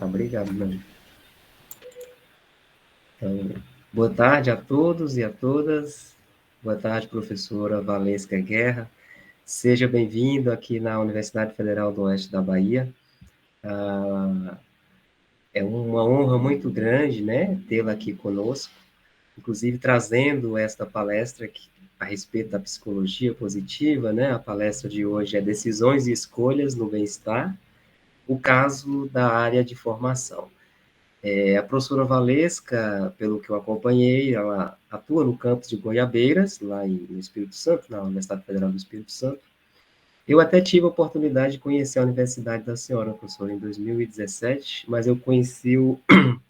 Tá, obrigado, Nani. Então, boa tarde a todos e a todas. Boa tarde, professora Valesca Guerra. Seja bem-vindo aqui na Universidade Federal do Oeste da Bahia. É uma honra muito grande, né, tê-la aqui conosco, inclusive trazendo esta palestra aqui a respeito da psicologia positiva, né? A palestra de hoje é Decisões e Escolhas no Bem-Estar, o caso da área de formação. A professora Valesca, pelo que eu acompanhei, ela atua no campus de Goiabeiras, lá no Espírito Santo, na Universidade Federal do Espírito Santo. Eu até tive a oportunidade de conhecer a Universidade da Senhora, professora, em 2017, mas eu conheci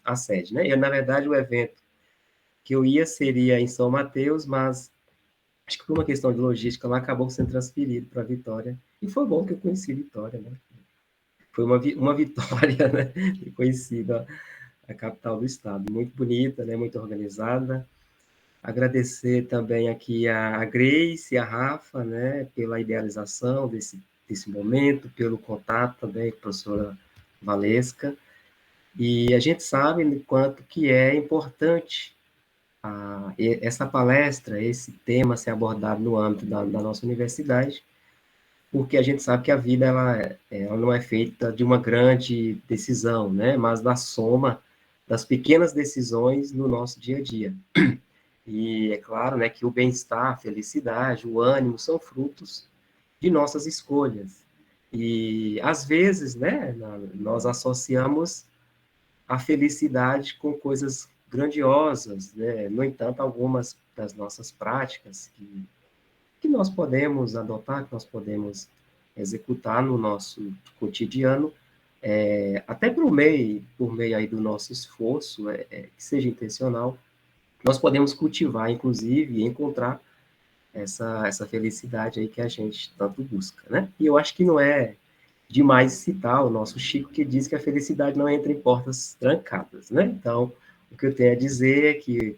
a sede, né? Na verdade, o evento que eu ia seria em São Mateus, mas acho que por uma questão de logística, ela acabou sendo transferido para Vitória. E foi bom que eu conheci Vitória, né? Foi uma vitória, né? Ter conhecido a capital do estado. Muito bonita, né? Muito organizada. Agradecer também aqui a Grace e a Rafa, né? Pela idealização desse momento, pelo contato também com a professora Valesca. E a gente sabe o quanto que é importante essa palestra, esse tema ser abordado no âmbito da nossa universidade, porque a gente sabe que a vida ela não é feita de uma grande decisão, né, mas da soma das pequenas decisões no nosso dia a dia. E é claro, né, que o bem-estar, a felicidade, o ânimo são frutos de nossas escolhas. E às vezes, né, nós associamos a felicidade com coisas grandiosas, né? No entanto, algumas das nossas práticas que nós podemos adotar, que nós podemos executar no nosso cotidiano, até por meio aí do nosso esforço, que seja intencional, nós podemos cultivar, inclusive, e encontrar essa felicidade aí que a gente tanto busca, né? E eu acho que não é demais citar o nosso Chico, que diz que a felicidade não entra em portas trancadas, né? Então, o que eu tenho a dizer é que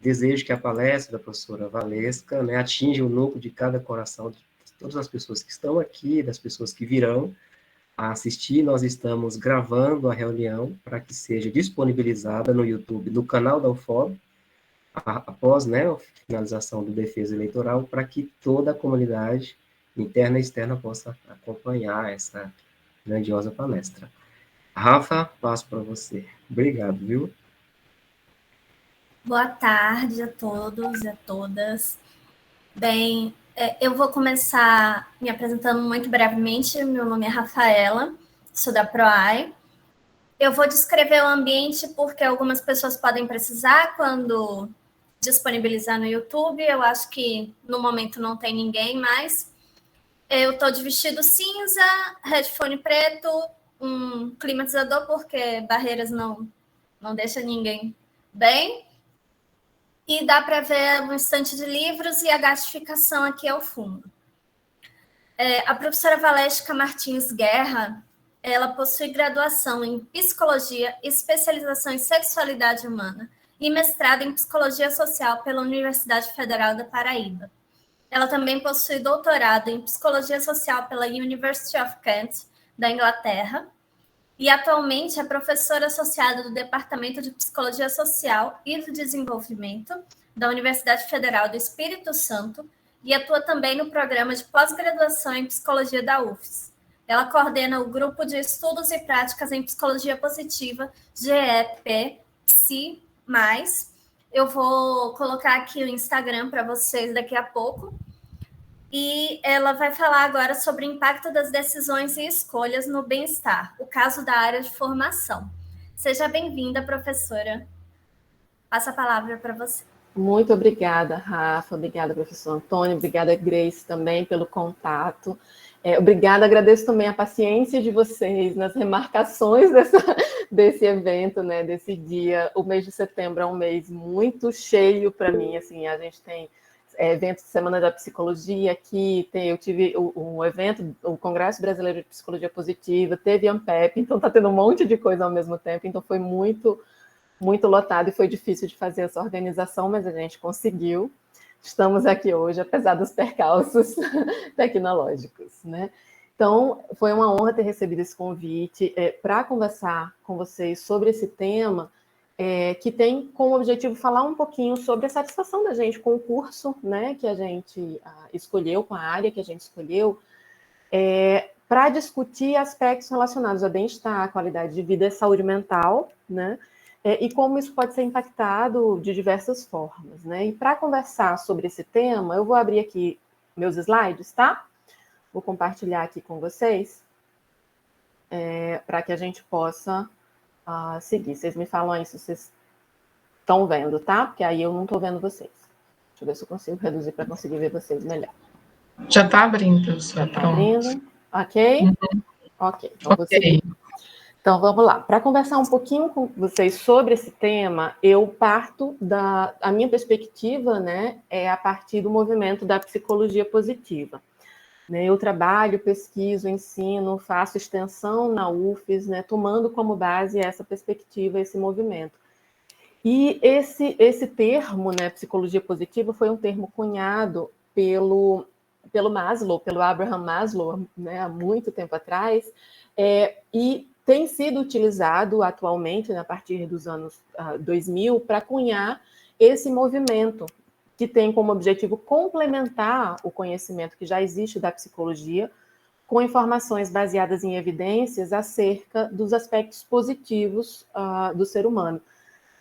desejo que a palestra da professora Valesca, né, atinja o núcleo de cada coração de todas as pessoas que estão aqui, das pessoas que virão a assistir. Nós estamos gravando a reunião para que seja disponibilizada no YouTube, no canal da UFOB, após, né, a finalização do defesa eleitoral, para que toda a comunidade interna e externa possa acompanhar essa grandiosa palestra. Rafa, passo para você. Obrigado, viu? Boa tarde a todos e a todas. Bem, eu vou começar me apresentando muito brevemente. Meu nome é Rafaela, sou da PROAI. Eu vou descrever o ambiente porque algumas pessoas podem precisar quando disponibilizar no YouTube. Eu acho que no momento não tem ninguém, mas eu estou de vestido cinza, headphone preto, um climatizador porque barreiras não deixa ninguém bem. E dá para ver um estante de livros e a gasificação aqui ao fundo. A professora Valesca Martins Guerra, ela possui graduação em Psicologia, especialização em Sexualidade Humana e mestrado em Psicologia Social pela Universidade Federal da Paraíba. Ela também possui doutorado em Psicologia Social pela University of Kent, da Inglaterra, e atualmente é professora associada do Departamento de Psicologia Social e do Desenvolvimento da Universidade Federal do Espírito Santo e atua também no programa de pós-graduação em Psicologia da UFES. Ela coordena o Grupo de Estudos e Práticas em Psicologia Positiva, GEP-PSI+. Eu vou colocar aqui o Instagram para vocês daqui a pouco. E ela vai falar agora sobre o impacto das decisões e escolhas no bem-estar, o caso da área de formação. Seja bem-vinda, professora. Passo a palavra para você. Muito obrigada, Rafa. Obrigada, professor Antônio. Obrigada, Grace, também pelo contato. Obrigada, agradeço também a paciência de vocês nas remarcações desse evento, né, desse dia. O mês de setembro é um mês muito cheio para mim, assim, a gente tem evento de Semana da Psicologia aqui, eu tive o evento, o Congresso Brasileiro de Psicologia Positiva, teve Ampep, então está tendo um monte de coisa ao mesmo tempo, então foi muito lotado e foi difícil de fazer essa organização, mas a gente conseguiu. Estamos aqui hoje, apesar dos percalços tecnológicos, né? Então, foi uma honra ter recebido esse convite para conversar com vocês sobre esse tema, que tem como objetivo falar um pouquinho sobre a satisfação da gente com o curso, né, que a gente escolheu, com a área que a gente escolheu, para discutir aspectos relacionados a bem-estar, qualidade de vida e saúde mental, né, e como isso pode ser impactado de diversas formas, né. E para conversar sobre esse tema, eu vou abrir aqui meus slides, tá? Vou compartilhar aqui com vocês, para que a gente possa seguir. Vocês me falam aí se vocês estão vendo, tá? Porque aí eu não estou vendo vocês. Deixa eu ver se eu consigo reduzir para conseguir ver vocês melhor. Já está abrindo, só tá abrindo? Ok? Uhum. Ok, então vou seguir. Então, vamos lá. Para conversar um pouquinho com vocês sobre esse tema, eu parto a minha perspectiva, né, é a partir do movimento da psicologia positiva. Eu trabalho, pesquiso, ensino, faço extensão na UFES, né, tomando como base essa perspectiva, esse movimento. E esse termo, né, psicologia positiva, foi um termo cunhado pelo Maslow, pelo Abraham Maslow, né, há muito tempo atrás, e tem sido utilizado atualmente, né, a partir dos anos 2000, para cunhar esse movimento, que tem como objetivo complementar o conhecimento que já existe da psicologia, com informações baseadas em evidências acerca dos aspectos positivos do ser humano.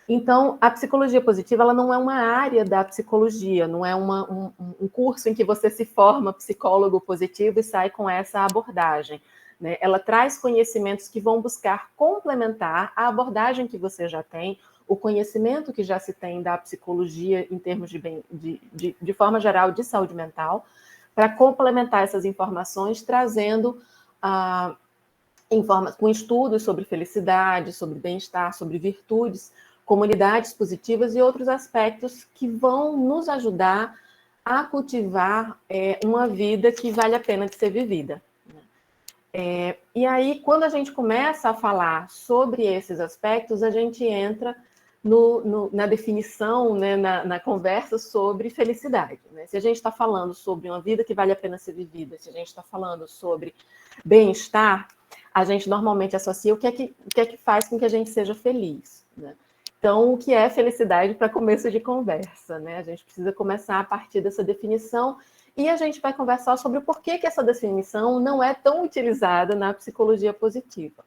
Então, a psicologia positiva, ela não é uma área da psicologia, não é um curso em que você se forma psicólogo positivo e sai com essa abordagem, né? Ela traz conhecimentos que vão buscar complementar a abordagem que você já tem, o conhecimento que já se tem da psicologia em termos de forma geral de saúde mental, para complementar essas informações, trazendo com estudos sobre felicidade, sobre bem-estar, sobre virtudes, comunidades positivas e outros aspectos que vão nos ajudar a cultivar uma vida que vale a pena de ser vivida. E aí, quando a gente começa a falar sobre esses aspectos, a gente entra na definição, né, na conversa sobre felicidade, né? Se a gente está falando sobre uma vida que vale a pena ser vivida, se a gente está falando sobre bem-estar, a gente normalmente associa o que é que faz com que a gente seja feliz, né? Então, o que é felicidade para começo de conversa, né? A gente precisa começar a partir dessa definição e a gente vai conversar sobre o porquê que essa definição não é tão utilizada na psicologia positiva.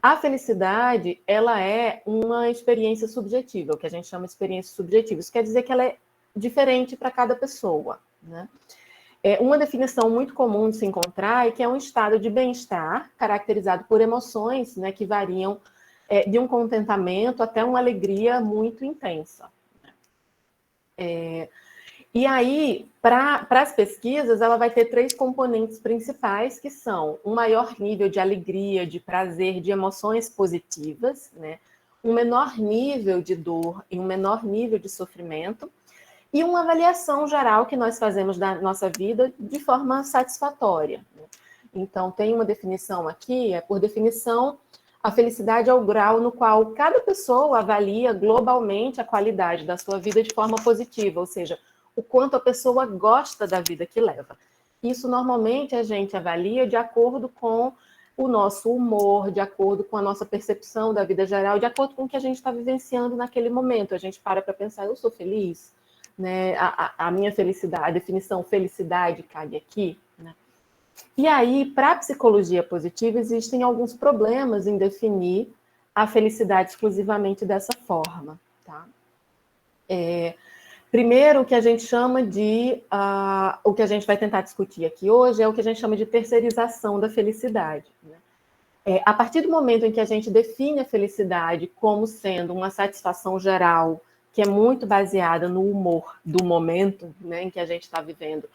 A felicidade, ela é uma experiência subjetiva, o que a gente chama de experiência subjetiva. Isso quer dizer que ela é diferente para cada pessoa, né? Uma definição muito comum de se encontrar é que é um estado de bem-estar caracterizado por emoções, né, que variam de um contentamento até uma alegria muito intensa. E aí, para as pesquisas, ela vai ter 3 componentes principais, que são um maior nível de alegria, de prazer, de emoções positivas, né? Um menor nível de dor e um menor nível de sofrimento, e uma avaliação geral que nós fazemos da nossa vida de forma satisfatória. Então, tem uma definição aqui, por definição, a felicidade é o grau no qual cada pessoa avalia globalmente a qualidade da sua vida de forma positiva, ou seja, o quanto a pessoa gosta da vida que leva. Isso, normalmente, a gente avalia de acordo com o nosso humor, de acordo com a nossa percepção da vida geral, de acordo com o que a gente está vivenciando naquele momento. A gente para pensar, eu sou feliz? Né? A minha felicidade, a definição felicidade cabe aqui, né? E aí, para a psicologia positiva, existem alguns problemas em definir a felicidade exclusivamente dessa forma, tá? Primeiro, o que a gente chama de... o que a gente vai tentar discutir aqui hoje é o que a gente chama de terceirização da felicidade, né? A partir do momento em que a gente define a felicidade como sendo uma satisfação geral, que é muito baseada no humor do momento, né, em que a gente está vivendo,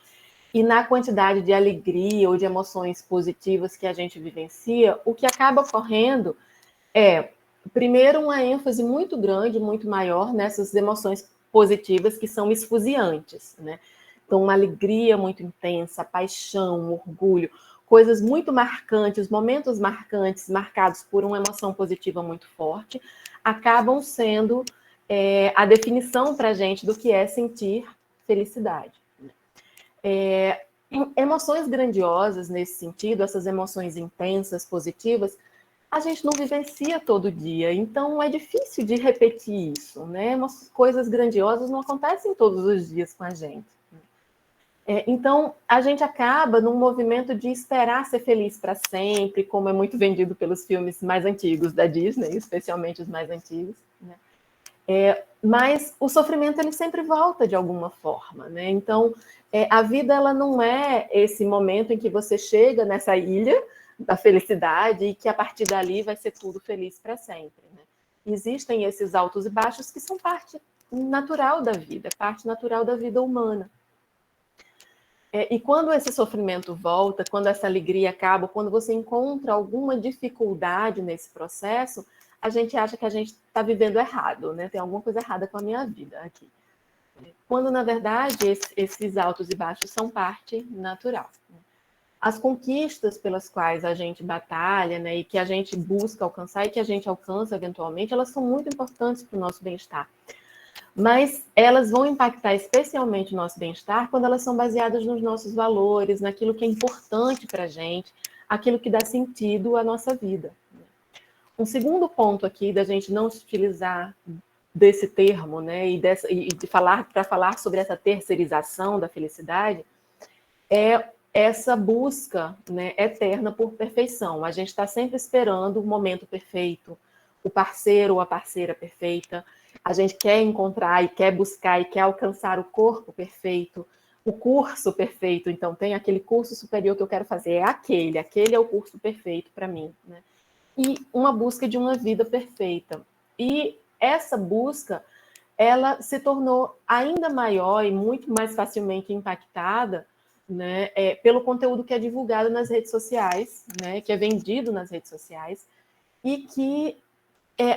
e na quantidade de alegria ou de emoções positivas que a gente vivencia, o que acaba ocorrendo é, primeiro, uma ênfase muito grande, muito maior nessas emoções positivas que são esfuziantes, né? Então, uma alegria muito intensa, paixão, orgulho, coisas muito marcantes, momentos marcantes, marcados por uma emoção positiva muito forte, acabam sendo a definição para a gente do que é sentir felicidade. emoções grandiosas nesse sentido, essas emoções intensas, positivas, a gente não vivencia todo dia, então é difícil de repetir isso, né? Coisas grandiosas não acontecem todos os dias com a gente. Então, a gente acaba num movimento de esperar ser feliz para sempre, como é muito vendido pelos filmes mais antigos da Disney, especialmente os mais antigos, né? Mas o sofrimento ele sempre volta de alguma forma, né? Então, a vida ela não é esse momento em que você chega nessa ilha da felicidade e que a partir dali vai ser tudo feliz para sempre, né? Existem esses altos e baixos que são parte natural da vida, parte natural da vida humana. E quando esse sofrimento volta, quando essa alegria acaba, quando você encontra alguma dificuldade nesse processo, a gente acha que a gente está vivendo errado, né? Tem alguma coisa errada com a minha vida aqui. Quando, na verdade, esses altos e baixos são parte natural. As conquistas pelas quais a gente batalha, né, e que a gente busca alcançar e que a gente alcança eventualmente, elas são muito importantes para o nosso bem-estar. Mas elas vão impactar especialmente o nosso bem-estar quando elas são baseadas nos nossos valores, naquilo que é importante para a gente, aquilo que dá sentido à nossa vida. Um segundo ponto aqui da gente não se utilizar desse termo, né, e de falar para falar sobre essa terceirização da felicidade, é essa busca, né, eterna por perfeição. A gente está sempre esperando o momento perfeito, o parceiro ou a parceira perfeita. A gente quer encontrar e quer buscar e quer alcançar o corpo perfeito, o curso perfeito. Então, tem aquele curso superior que eu quero fazer, aquele é o curso perfeito para mim, né? E uma busca de uma vida perfeita. E essa busca, ela se tornou ainda maior e muito mais facilmente impactada, né, pelo conteúdo que é divulgado nas redes sociais, né, que é vendido nas redes sociais, e que,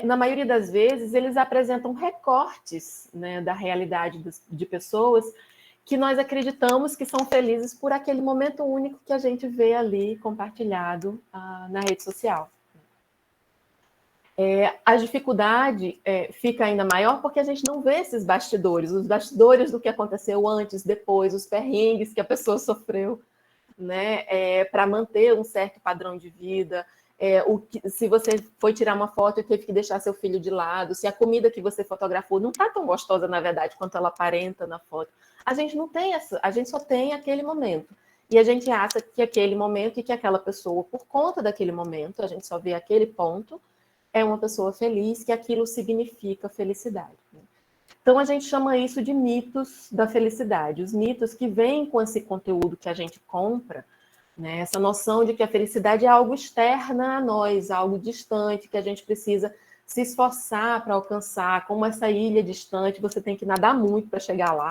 na maioria das vezes, eles apresentam recortes, né, da realidade de pessoas que nós acreditamos que são felizes por aquele momento único que a gente vê ali compartilhado na rede social. A dificuldade fica ainda maior porque a gente não vê esses bastidores, os bastidores do que aconteceu antes, depois, os perrengues que a pessoa sofreu, né, para manter um certo padrão de vida, se você foi tirar uma foto e teve que deixar seu filho de lado, se a comida que você fotografou não está tão gostosa, na verdade, quanto ela aparenta na foto. A gente não tem a gente só tem aquele momento. E a gente acha que aquele momento e que aquela pessoa, por conta daquele momento, a gente só vê aquele ponto, é uma pessoa feliz, que aquilo significa felicidade. Então, a gente chama isso de mitos da felicidade. Os mitos que vêm com esse conteúdo que a gente compra, né? Essa noção de que a felicidade é algo externo a nós, algo distante, que a gente precisa se esforçar para alcançar, como essa ilha distante, você tem que nadar muito para chegar lá,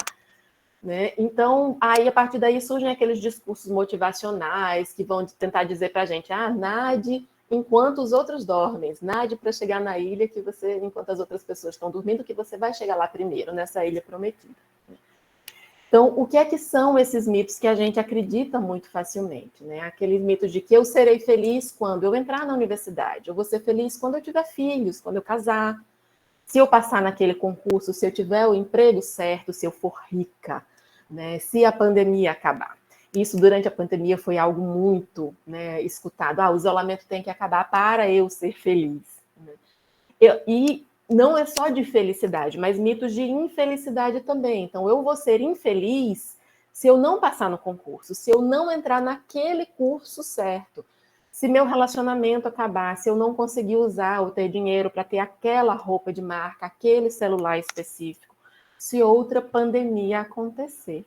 né? Então, aí, a partir daí, surgem aqueles discursos motivacionais que vão tentar dizer para a gente, nade enquanto os outros dormem, nade para chegar na ilha que você, enquanto as outras pessoas estão dormindo, que você vai chegar lá primeiro, nessa ilha prometida. Então, o que é que são esses mitos que a gente acredita muito facilmente, né? Aquele mito de que eu serei feliz quando eu entrar na universidade, eu vou ser feliz quando eu tiver filhos, quando eu casar, se eu passar naquele concurso, se eu tiver o emprego certo, se eu for rica, né? Se a pandemia acabar. Isso, durante a pandemia, foi algo muito, né, escutado. O isolamento tem que acabar para eu ser feliz, né? E não é só de felicidade, mas mitos de infelicidade também. Então, eu vou ser infeliz se eu não passar no concurso, se eu não entrar naquele curso certo, se meu relacionamento acabar, se eu não conseguir usar ou ter dinheiro para ter aquela roupa de marca, aquele celular específico, se outra pandemia acontecer.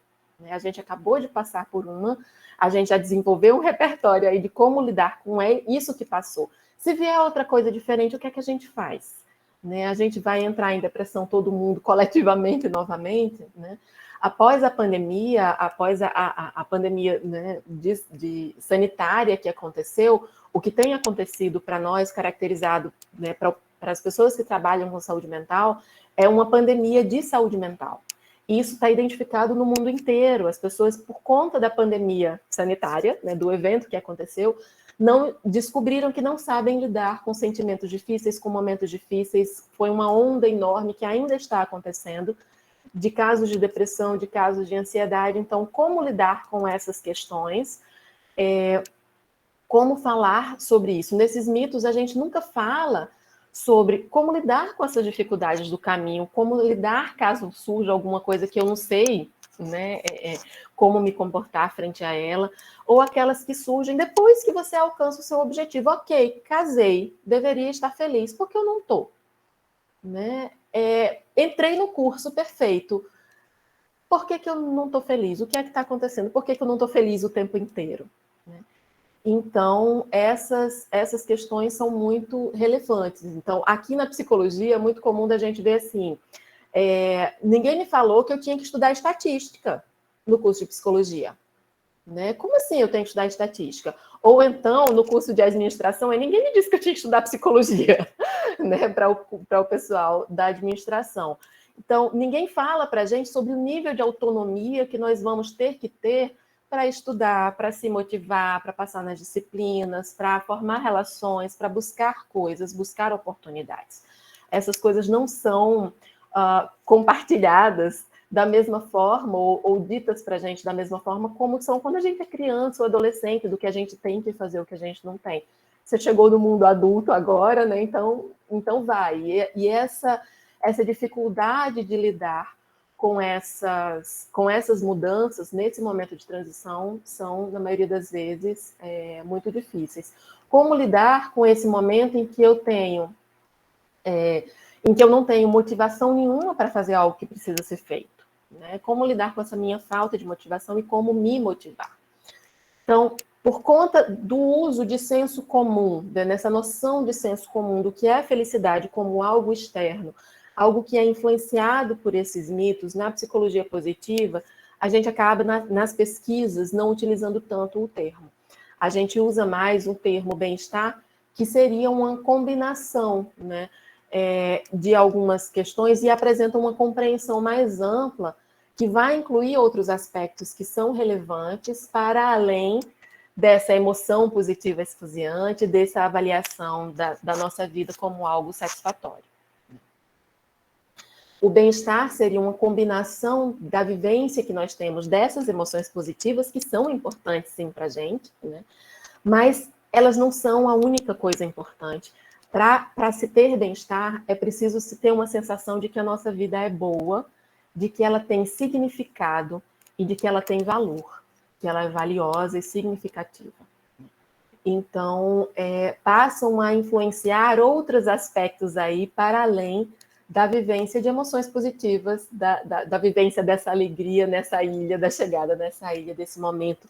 A gente acabou de passar por uma, a gente já desenvolveu um repertório aí de como lidar com isso que passou. Se vier outra coisa diferente, o que é que a gente faz? Né? A gente vai entrar em depressão todo mundo coletivamente novamente, né? Após a pandemia, após a pandemia, né, de sanitária que aconteceu, o que tem acontecido para nós, caracterizado, né, para as pessoas que trabalham com saúde mental, é uma pandemia de saúde mental. E isso está identificado no mundo inteiro. As pessoas, por conta da pandemia sanitária, né, do evento que aconteceu, não descobriram que não sabem lidar com sentimentos difíceis, com momentos difíceis. Foi uma onda enorme que ainda está acontecendo. de casos de depressão, de casos de ansiedade. Então, como lidar com essas questões? Como falar sobre isso? Nesses mitos, a gente nunca fala sobre como lidar com essas dificuldades do caminho, como lidar caso surja alguma coisa que eu não sei, né? Como me comportar frente a ela, ou aquelas que surgem depois que você alcança o seu objetivo. Ok, casei, deveria estar feliz, porque eu não estou. Né? Entrei no curso, perfeito. Por que eu não estou feliz? O que é que está acontecendo? Por que eu não estou feliz o tempo inteiro? Né? Então, essas questões são muito relevantes. Então, aqui na psicologia, é muito comum da gente ver assim, ninguém me falou que eu tinha que estudar estatística no curso de psicologia. Né? Como assim eu tenho que estudar estatística? Ou então, no curso de administração, ninguém me disse que eu tinha que estudar psicologia, né? Para o pessoal da administração. Então, ninguém fala para a gente sobre o nível de autonomia que nós vamos ter que ter para estudar, para se motivar, para passar nas disciplinas, para formar relações, para buscar coisas, buscar oportunidades. Essas coisas não são compartilhadas da mesma forma, ou ditas para a gente da mesma forma, como são quando a gente é criança ou adolescente, do que a gente tem que fazer, o que a gente não tem. Você chegou no mundo adulto agora, né? Então vai. E essa dificuldade de lidar com essas mudanças nesse momento de transição são, na maioria das vezes, muito difíceis. Como lidar com esse momento em que eu não tenho motivação nenhuma para fazer algo que precisa ser feito? Né? Como lidar com essa minha falta de motivação e como me motivar? Então, por conta do uso de senso comum, nessa noção de senso comum do que é felicidade como algo externo, algo que é influenciado por esses mitos, na psicologia positiva, a gente acaba nas pesquisas não utilizando tanto o termo. A gente usa mais o termo bem-estar, que seria uma combinação, né, de algumas questões e apresenta uma compreensão mais ampla que vai incluir outros aspectos que são relevantes para além dessa emoção positiva esfuziante, dessa avaliação da nossa vida como algo satisfatório. O bem-estar seria uma combinação da vivência que nós temos dessas emoções positivas, que são importantes sim para a gente, né? Mas elas não são a única coisa importante. Para se ter bem-estar, é preciso se ter uma sensação de que a nossa vida é boa, de que ela tem significado e de que ela tem valor, que ela é valiosa e significativa. Então, passam a influenciar outros aspectos aí para além da vivência de emoções positivas, da vivência dessa alegria nessa ilha, da chegada nessa ilha, desse momento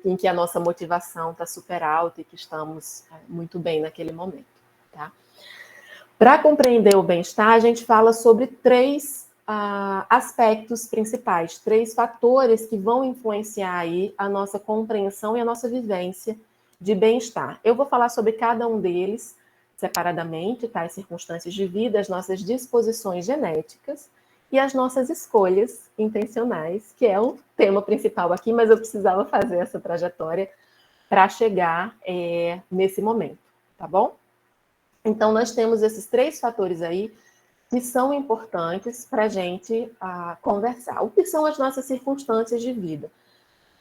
em que a nossa motivação está super alta e que estamos muito bem naquele momento. Tá? Para compreender o bem-estar, a gente fala sobre 3 aspectos principais, 3 fatores que vão influenciar aí a nossa compreensão e a nossa vivência de bem-estar. Eu vou falar sobre cada um deles separadamente, tá? As circunstâncias de vida, as nossas disposições genéticas e as nossas escolhas intencionais, que é o tema principal aqui, mas eu precisava fazer essa trajetória para chegar nesse momento, tá bom? Então, nós temos esses 3 fatores aí que são importantes para a gente conversar. O que são as nossas circunstâncias de vida?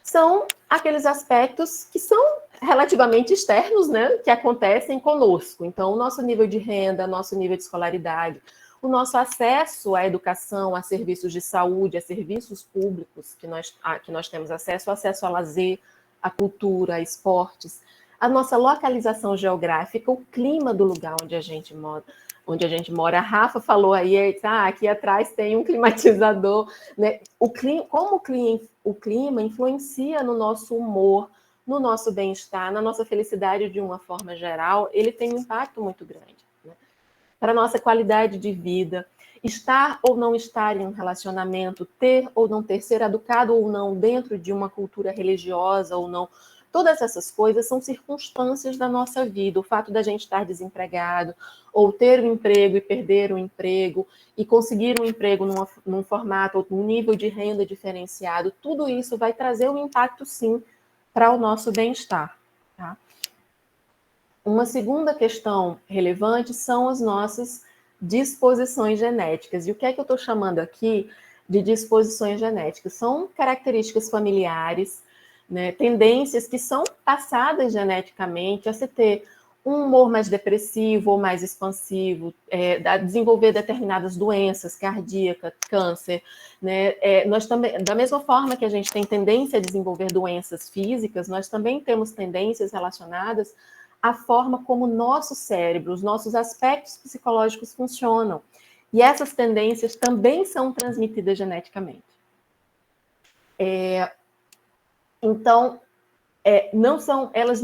São aqueles aspectos que são relativamente externos, né, que acontecem conosco. Então, o nosso nível de renda, nosso nível de escolaridade, o nosso acesso à educação, a serviços de saúde, a serviços públicos que nós temos acesso, o acesso a lazer, a cultura, a esportes, a nossa localização geográfica, o clima do lugar onde a gente mora. A Rafa falou aí, aqui atrás tem um climatizador, né? Como o clima influencia no nosso humor, no nosso bem-estar, na nossa felicidade de uma forma geral, ele tem um impacto muito grande, né? Para a nossa qualidade de vida, estar ou não estar em um relacionamento, ter ou não ter, ser educado ou não dentro de uma cultura religiosa ou não. Todas essas coisas são circunstâncias da nossa vida. O fato da gente estar desempregado, ou ter um emprego e perder o emprego, e conseguir um emprego num formato ou num nível de renda diferenciado, tudo isso vai trazer um impacto, sim, para o nosso bem-estar. Tá? Uma segunda questão relevante são as nossas disposições genéticas. E o que é que eu estou chamando aqui de disposições genéticas. São características familiares, né, tendências que são passadas geneticamente a se ter um humor mais depressivo ou mais expansivo, a desenvolver determinadas doenças cardíacas, câncer, né? Nós também, da mesma forma que a gente tem tendência a desenvolver doenças físicas, nós também temos tendências relacionadas à forma como o nosso cérebro, os nossos aspectos psicológicos funcionam. E essas tendências também são transmitidas geneticamente. Então, não são elas.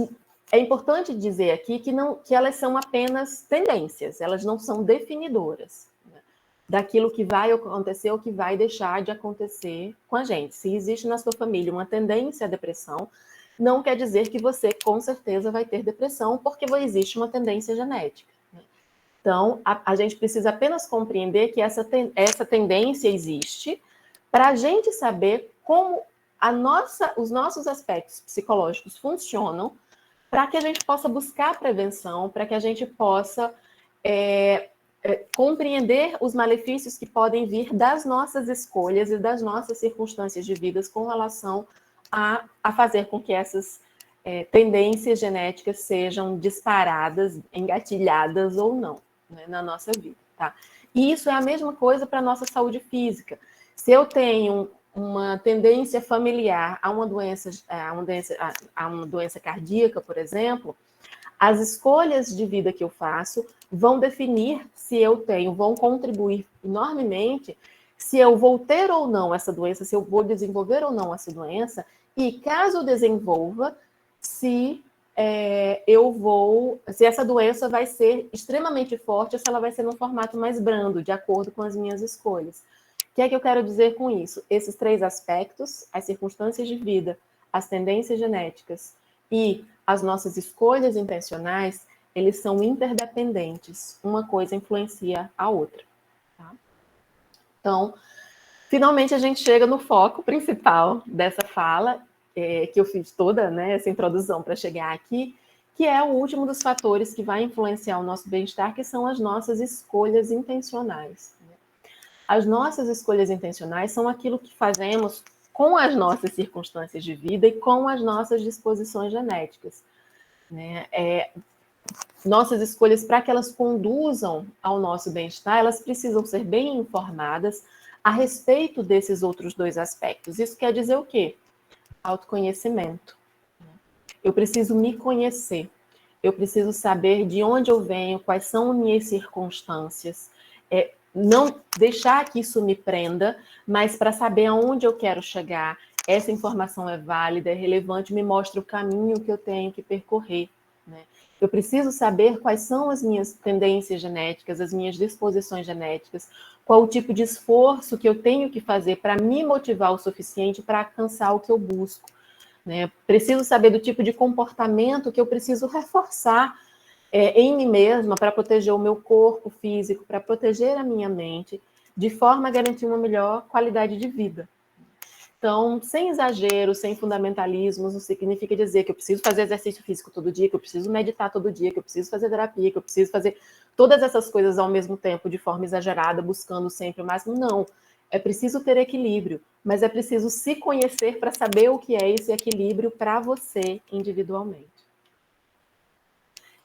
É importante dizer aqui que elas são apenas tendências, elas não são definidoras, né, daquilo que vai acontecer ou que vai deixar de acontecer com a gente. Se existe na sua família uma tendência à depressão, não quer dizer que você com certeza vai ter depressão, porque existe uma tendência genética. Né? Então, a gente precisa apenas compreender que essa tendência existe para a gente saber como os nossos aspectos psicológicos funcionam, para que a gente possa buscar prevenção, para que a gente possa compreender os malefícios que podem vir das nossas escolhas e das nossas circunstâncias de vida com relação a fazer com que essas tendências genéticas sejam disparadas, engatilhadas ou não, né, na nossa vida. Tá? E isso é a mesma coisa para a nossa saúde física. Se eu tenho uma tendência familiar a uma doença cardíaca, por exemplo, as escolhas de vida que eu faço vão definir vão contribuir enormemente se eu vou ter ou não essa doença, se eu vou desenvolver ou não essa doença, e caso eu desenvolva, se essa doença vai ser extremamente forte ou se ela vai ser num formato mais brando, de acordo com as minhas escolhas. O que é que eu quero dizer com isso? Esses 3 aspectos, as circunstâncias de vida, as tendências genéticas e as nossas escolhas intencionais, eles são interdependentes. Uma coisa influencia a outra. Tá? Então, finalmente a gente chega no foco principal dessa fala, que eu fiz toda, né, essa introdução para chegar aqui, que é o último dos fatores que vai influenciar o nosso bem-estar, que são as nossas escolhas intencionais. As nossas escolhas intencionais são aquilo que fazemos com as nossas circunstâncias de vida e com as nossas disposições genéticas. Né? Nossas escolhas, para que elas conduzam ao nosso bem-estar, elas precisam ser bem informadas a respeito desses outros 2 aspectos. Isso quer dizer o quê? Autoconhecimento. Eu preciso me conhecer. Eu preciso saber de onde eu venho, quais são minhas circunstâncias. Não deixar que isso me prenda, mas para saber aonde eu quero chegar, essa informação é válida, é relevante, me mostra o caminho que eu tenho que percorrer. Né? Eu preciso saber quais são as minhas tendências genéticas, as minhas disposições genéticas, qual o tipo de esforço que eu tenho que fazer para me motivar o suficiente para alcançar o que eu busco. Né? Preciso saber do tipo de comportamento que eu preciso reforçar em mim mesma para proteger o meu corpo físico, para proteger a minha mente, de forma a garantir uma melhor qualidade de vida. Então, sem exagero, sem fundamentalismos, não significa dizer que eu preciso fazer exercício físico todo dia, que eu preciso meditar todo dia, que eu preciso fazer terapia, que eu preciso fazer todas essas coisas ao mesmo tempo, de forma exagerada, buscando sempre o máximo. Não, é preciso ter equilíbrio, mas é preciso se conhecer para saber o que é esse equilíbrio para você individualmente.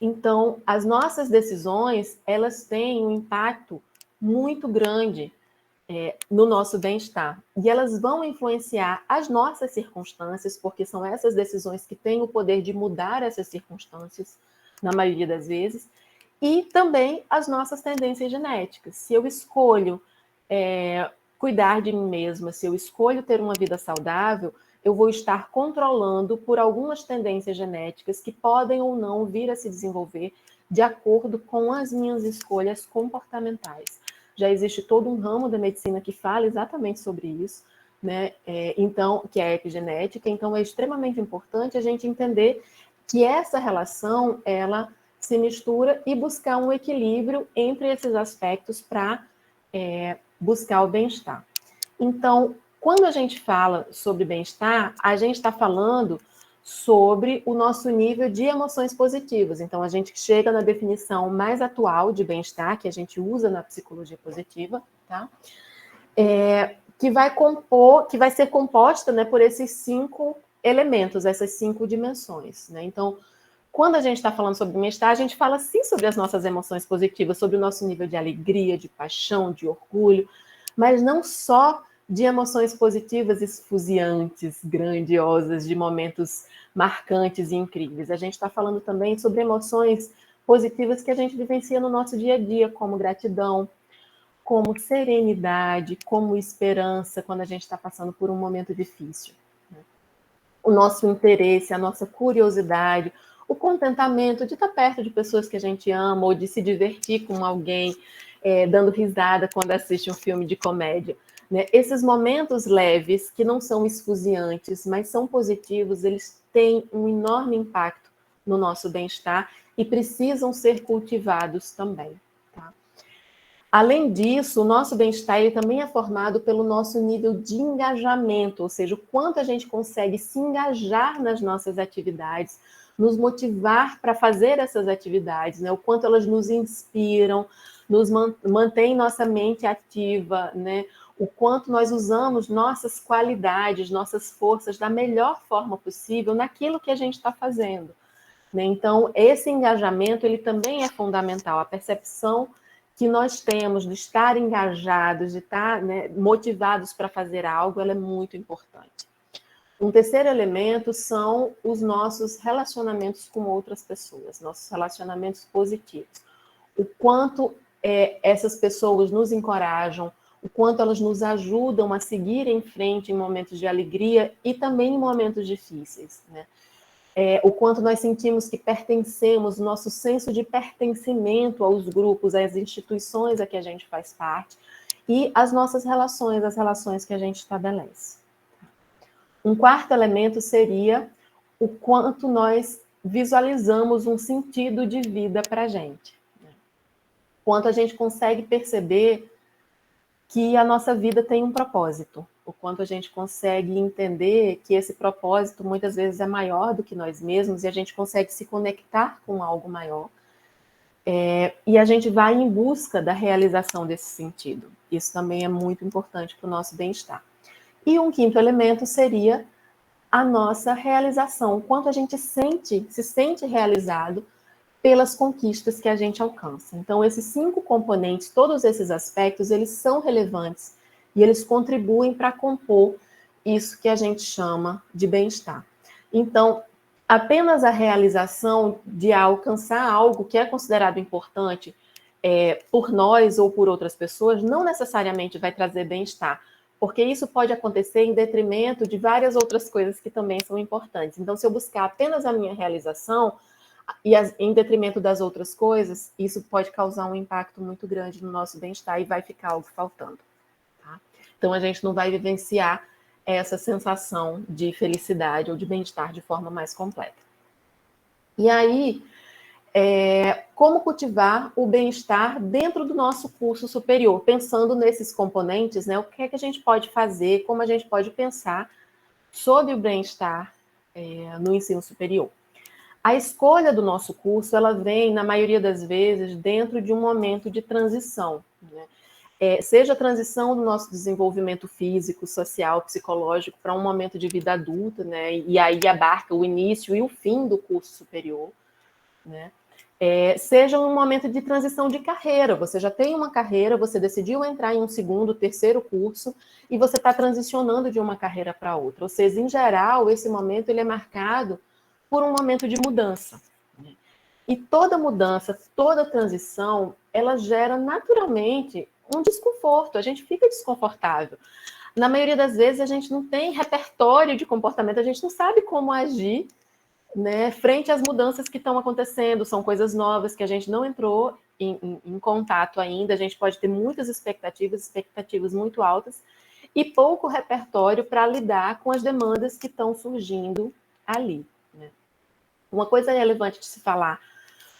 Então, as nossas decisões, elas têm um impacto muito grande no nosso bem-estar. E elas vão influenciar as nossas circunstâncias, porque são essas decisões que têm o poder de mudar essas circunstâncias, na maioria das vezes, e também as nossas tendências genéticas. Se eu escolho cuidar de mim mesma, se eu escolho ter uma vida saudável, eu vou estar controlando por algumas tendências genéticas que podem ou não vir a se desenvolver de acordo com as minhas escolhas comportamentais. Já existe todo um ramo da medicina que fala exatamente sobre isso, né? Então, que é a epigenética. Então, é extremamente importante a gente entender que essa relação, ela se mistura e buscar um equilíbrio entre esses aspectos para buscar o bem-estar. Então, quando a gente fala sobre bem-estar, a gente está falando sobre o nosso nível de emoções positivas. Então, a gente chega na definição mais atual de bem-estar, que a gente usa na psicologia positiva, tá? que vai ser composta, né, por esses 5 elementos, essas 5 dimensões, né? Então, quando a gente está falando sobre bem-estar, a gente fala sim sobre as nossas emoções positivas, sobre o nosso nível de alegria, de paixão, de orgulho, mas não só de emoções positivas esfuziantes, grandiosas, de momentos marcantes e incríveis. A gente está falando também sobre emoções positivas que a gente vivencia no nosso dia a dia, como gratidão, como serenidade, como esperança, quando a gente está passando por um momento difícil. O nosso interesse, a nossa curiosidade, o contentamento de estar perto de pessoas que a gente ama, ou de se divertir com alguém, dando risada quando assiste um filme de comédia. Né? Esses momentos leves, que não são esfuziantes, mas são positivos, eles têm um enorme impacto no nosso bem-estar e precisam ser cultivados também. Tá? Além disso, o nosso bem-estar ele também é formado pelo nosso nível de engajamento, ou seja, o quanto a gente consegue se engajar nas nossas atividades, nos motivar para fazer essas atividades, né? O quanto elas nos inspiram, nos mantém nossa mente ativa, né? O quanto nós usamos nossas qualidades, nossas forças da melhor forma possível naquilo que a gente está fazendo. Né? Então, esse engajamento ele também é fundamental, a percepção que nós temos de estar engajados, de estar, né, motivados para fazer algo, ela é muito importante. Um terceiro elemento são os nossos relacionamentos com outras pessoas, nossos relacionamentos positivos. O quanto essas pessoas nos encorajam, o quanto elas nos ajudam a seguir em frente em momentos de alegria e também em momentos difíceis, né? O quanto nós sentimos que pertencemos, o nosso senso de pertencimento aos grupos, às instituições a que a gente faz parte, e as nossas relações, as relações que a gente estabelece. Um quarto elemento seria o quanto nós visualizamos um sentido de vida para a gente. Quanto a gente consegue perceber que a nossa vida tem um propósito. O quanto a gente consegue entender que esse propósito muitas vezes é maior do que nós mesmos e a gente consegue se conectar com algo maior. E a gente vai em busca da realização desse sentido. Isso também é muito importante para o nosso bem-estar. E um quinto elemento seria a nossa realização, o quanto a gente se sente realizado pelas conquistas que a gente alcança. Então, esses 5 componentes, todos esses aspectos, eles são relevantes e eles contribuem para compor isso que a gente chama de bem-estar. Então, apenas a realização de alcançar algo que é considerado importante por nós ou por outras pessoas, não necessariamente vai trazer bem-estar, porque isso pode acontecer em detrimento de várias outras coisas que também são importantes. Então, se eu buscar apenas a minha realização, e em detrimento das outras coisas, isso pode causar um impacto muito grande no nosso bem-estar e vai ficar algo faltando. Tá? Então, a gente não vai vivenciar essa sensação de felicidade ou de bem-estar de forma mais completa. E aí, como cultivar o bem-estar dentro do nosso curso superior? Pensando nesses componentes, né, o que é que a gente pode fazer, como a gente pode pensar sobre o bem-estar no ensino superior? A escolha do nosso curso, ela vem, na maioria das vezes, dentro de um momento de transição, né? Seja a transição do nosso desenvolvimento físico, social, psicológico para um momento de vida adulta, né? E aí abarca o início e o fim do curso superior, né? Seja um momento de transição de carreira, você já tem uma carreira, você decidiu entrar em um segundo, terceiro curso, e você está transicionando de uma carreira para outra. Ou seja, em geral, esse momento ele é marcado por um momento de mudança. E toda mudança, toda transição, ela gera naturalmente um desconforto, a gente fica desconfortável. Na maioria das vezes, a gente não tem repertório de comportamento, a gente não sabe como agir, né, frente às mudanças que estão acontecendo, são coisas novas que a gente não entrou em contato ainda, a gente pode ter muitas expectativas muito altas, e pouco repertório para lidar com as demandas que estão surgindo ali. Né? Uma coisa relevante de se falar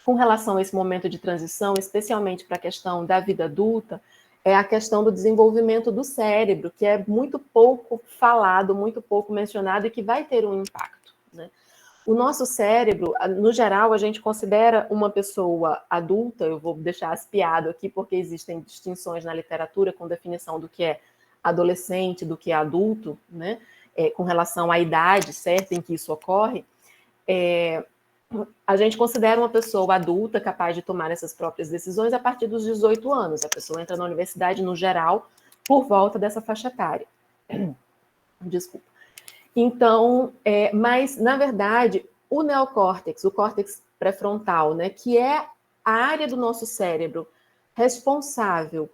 com relação a esse momento de transição, especialmente para a questão da vida adulta, é a questão do desenvolvimento do cérebro, que é muito pouco falado, muito pouco mencionado e que vai ter um impacto. Né? O nosso cérebro, no geral, a gente considera uma pessoa adulta, eu vou deixar espiado aqui porque existem distinções na literatura com definição do que é adolescente do que adulto, né? Com relação à idade certa em que isso ocorre, a gente considera uma pessoa adulta capaz de tomar essas próprias decisões a partir dos 18 anos. A pessoa entra na universidade, no geral, por volta dessa faixa etária. Desculpa. Então, mas, na verdade, o neocórtex, o córtex pré-frontal, né, que é a área do nosso cérebro responsável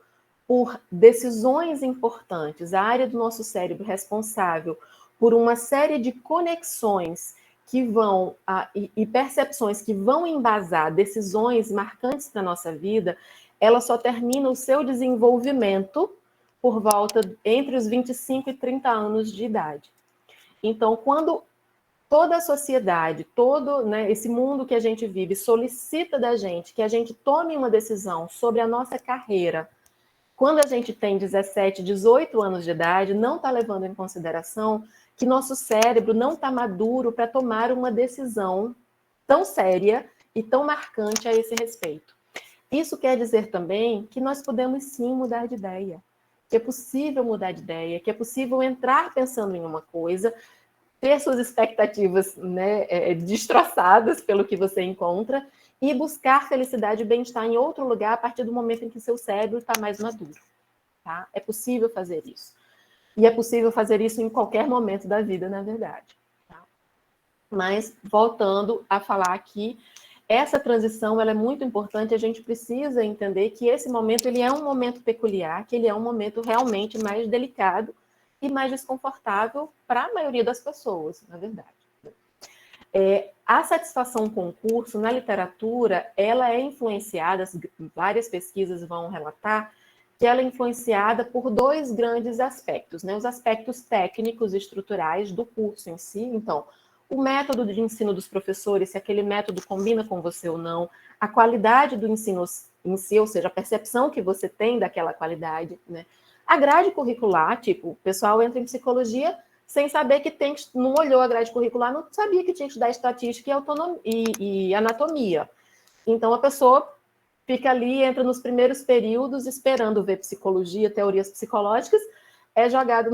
por decisões importantes, a área do nosso cérebro responsável por uma série de conexões que vão e percepções que vão embasar decisões marcantes para a nossa vida, ela só termina o seu desenvolvimento por volta entre os 25 e 30 anos de idade. Então, quando toda a sociedade, todo, né, esse mundo que a gente vive solicita da gente que a gente tome uma decisão sobre a nossa carreira, quando a gente tem 17, 18 anos de idade, não está levando em consideração que nosso cérebro não está maduro para tomar uma decisão tão séria e tão marcante a esse respeito. Isso quer dizer também que nós podemos sim mudar de ideia, que é possível mudar de ideia, que é possível entrar pensando em uma coisa, ter suas expectativas, né, destroçadas pelo que você encontra e buscar felicidade e bem-estar em outro lugar a partir do momento em que seu cérebro está mais maduro. Tá? É possível fazer isso. E é possível fazer isso em qualquer momento da vida, na verdade. Tá? Mas, voltando a falar aqui, essa transição ela é muito importante, a gente precisa entender que esse momento ele é um momento peculiar, que ele é um momento realmente mais delicado e mais desconfortável para a maioria das pessoas, na verdade. A satisfação com o curso, na literatura, ela é influenciada, várias pesquisas vão relatar, que ela é influenciada por dois grandes aspectos, né? Os aspectos técnicos e estruturais do curso em si. Então, o método de ensino dos professores, se aquele método combina com você ou não, a qualidade do ensino em si, ou seja, a percepção que você tem daquela qualidade, né? A grade curricular, tipo, o pessoal entra em psicologia sem saber que tem, não olhou a grade curricular, não sabia que tinha que estudar estatística e anatomia. Então, a pessoa fica ali, entra nos primeiros períodos esperando ver psicologia, teorias psicológicas, é jogado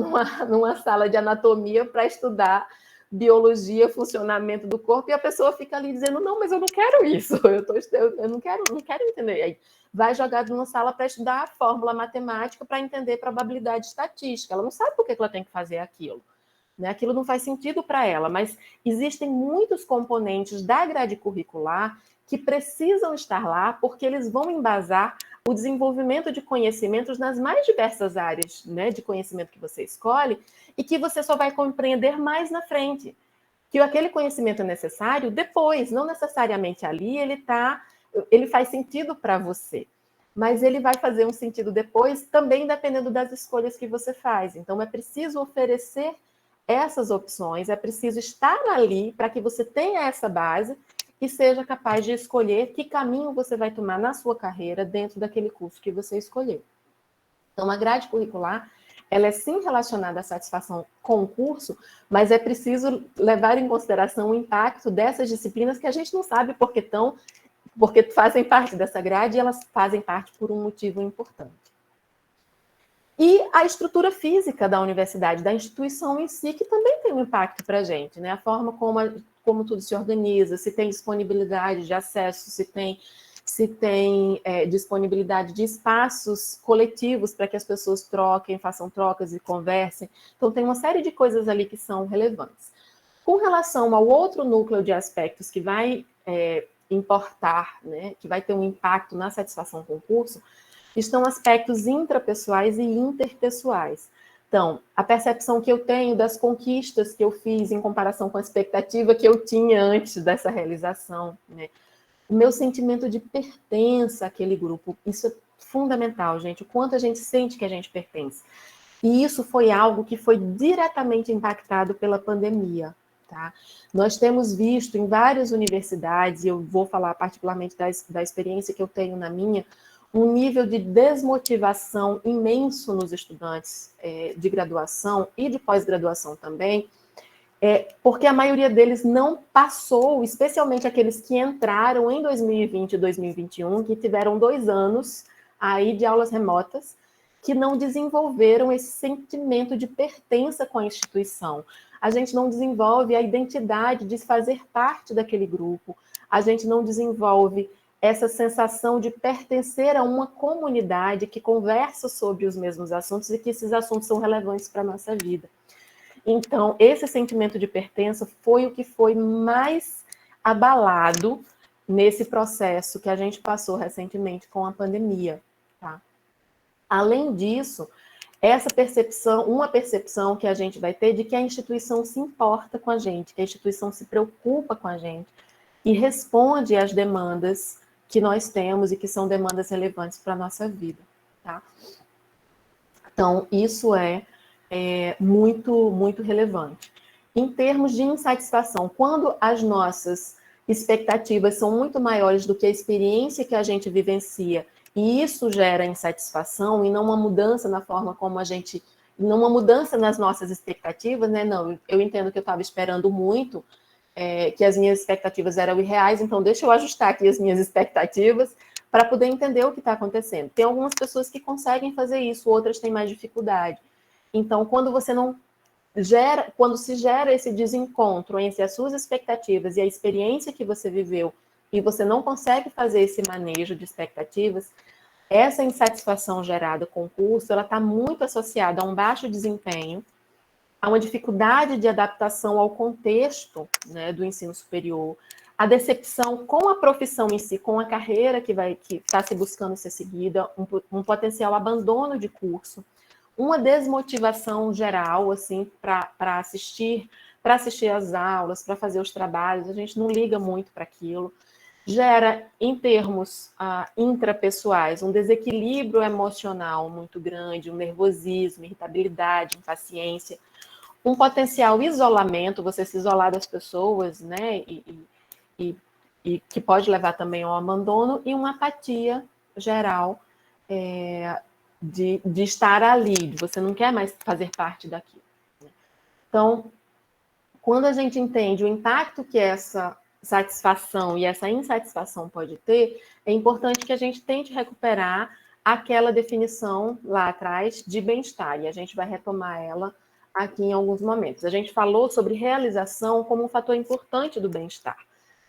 numa sala de anatomia para estudar biologia, funcionamento do corpo, e a pessoa fica ali dizendo, não, mas eu não quero isso, eu não quero entender. Aí vai jogado numa sala para estudar a fórmula matemática para entender probabilidade estatística. Ela não sabe por que ela tem que fazer aquilo. Né? Aquilo não faz sentido para ela, mas existem muitos componentes da grade curricular que precisam estar lá porque eles vão embasar o desenvolvimento de conhecimentos nas mais diversas áreas, né, de conhecimento que você escolhe e que você só vai compreender mais na frente. Que aquele conhecimento é necessário depois, não necessariamente ali ele faz sentido para você, mas ele vai fazer um sentido depois também dependendo das escolhas que você faz. Então é preciso oferecer essas opções, é preciso estar ali para que você tenha essa base e seja capaz de escolher que caminho você vai tomar na sua carreira dentro daquele curso que você escolheu. Então, a grade curricular, ela é sim relacionada à satisfação com o curso, mas é preciso levar em consideração o impacto dessas disciplinas que a gente não sabe porque fazem parte dessa grade e elas fazem parte por um motivo importante. E a estrutura física da universidade, da instituição em si, que também tem um impacto para a gente, né? A forma como tudo se organiza, se tem disponibilidade de acesso, se tem disponibilidade de espaços coletivos para que as pessoas troquem, façam trocas e conversem. Então, tem uma série de coisas ali que são relevantes. Com relação ao outro núcleo de aspectos que vai importar, né, que vai ter um impacto na satisfação com o curso, estão aspectos intrapessoais e interpessoais. Então, a percepção que eu tenho das conquistas que eu fiz em comparação com a expectativa que eu tinha antes dessa realização, né? O meu sentimento de pertença àquele grupo, isso é fundamental, gente, o quanto a gente sente que a gente pertence. E isso foi algo que foi diretamente impactado pela pandemia, tá? Nós temos visto em várias universidades, e eu vou falar particularmente da experiência que eu tenho na minha, um nível de desmotivação imenso nos estudantes de graduação e de pós-graduação também, porque a maioria deles não passou, especialmente aqueles que entraram em 2020 e 2021, que tiveram 2 anos aí de aulas remotas, que não desenvolveram esse sentimento de pertença com a instituição. A gente não desenvolve a identidade de fazer parte daquele grupo, a gente não desenvolve essa sensação de pertencer a uma comunidade que conversa sobre os mesmos assuntos e que esses assuntos são relevantes para a nossa vida. Então, esse sentimento de pertença foi o que foi mais abalado nesse processo que a gente passou recentemente com a pandemia, tá? Além disso, essa percepção, uma percepção que a gente vai ter de que a instituição se importa com a gente, que a instituição se preocupa com a gente e responde às demandas que nós temos e que são demandas relevantes para a nossa vida, tá? Então, isso é muito, muito relevante. Em termos de insatisfação, quando as nossas expectativas são muito maiores do que a experiência que a gente vivencia, e isso gera insatisfação e não uma mudança na forma como a gente, não uma mudança nas nossas expectativas, né? Não, eu entendo que eu estava esperando muito, que as minhas expectativas eram irreais, então deixa eu ajustar aqui as minhas expectativas para poder entender o que está acontecendo. Tem algumas pessoas que conseguem fazer isso, outras têm mais dificuldade. Então, quando você não gera, quando se gera esse desencontro entre as suas expectativas e a experiência que você viveu, e você não consegue fazer esse manejo de expectativas, essa insatisfação gerada com o curso, ela está muito associada a um baixo desempenho, a uma dificuldade de adaptação ao contexto, né, do ensino superior, a decepção com a profissão em si, com a carreira que está se buscando ser seguida, um potencial abandono de curso, uma desmotivação geral, assim, para assistir às aulas, para fazer os trabalhos, a gente não liga muito para aquilo. Gera, em termos intrapessoais, um desequilíbrio emocional muito grande, um nervosismo, irritabilidade, impaciência, um potencial isolamento, você se isolar das pessoas, né, e que pode levar também ao abandono, e uma apatia geral de estar ali, você não quer mais fazer parte daquilo. Então, quando a gente entende o impacto que essa satisfação e essa insatisfação pode ter, é importante que a gente tente recuperar aquela definição lá atrás de bem-estar, e a gente vai retomar ela aqui em alguns momentos. A gente falou sobre realização como um fator importante do bem-estar,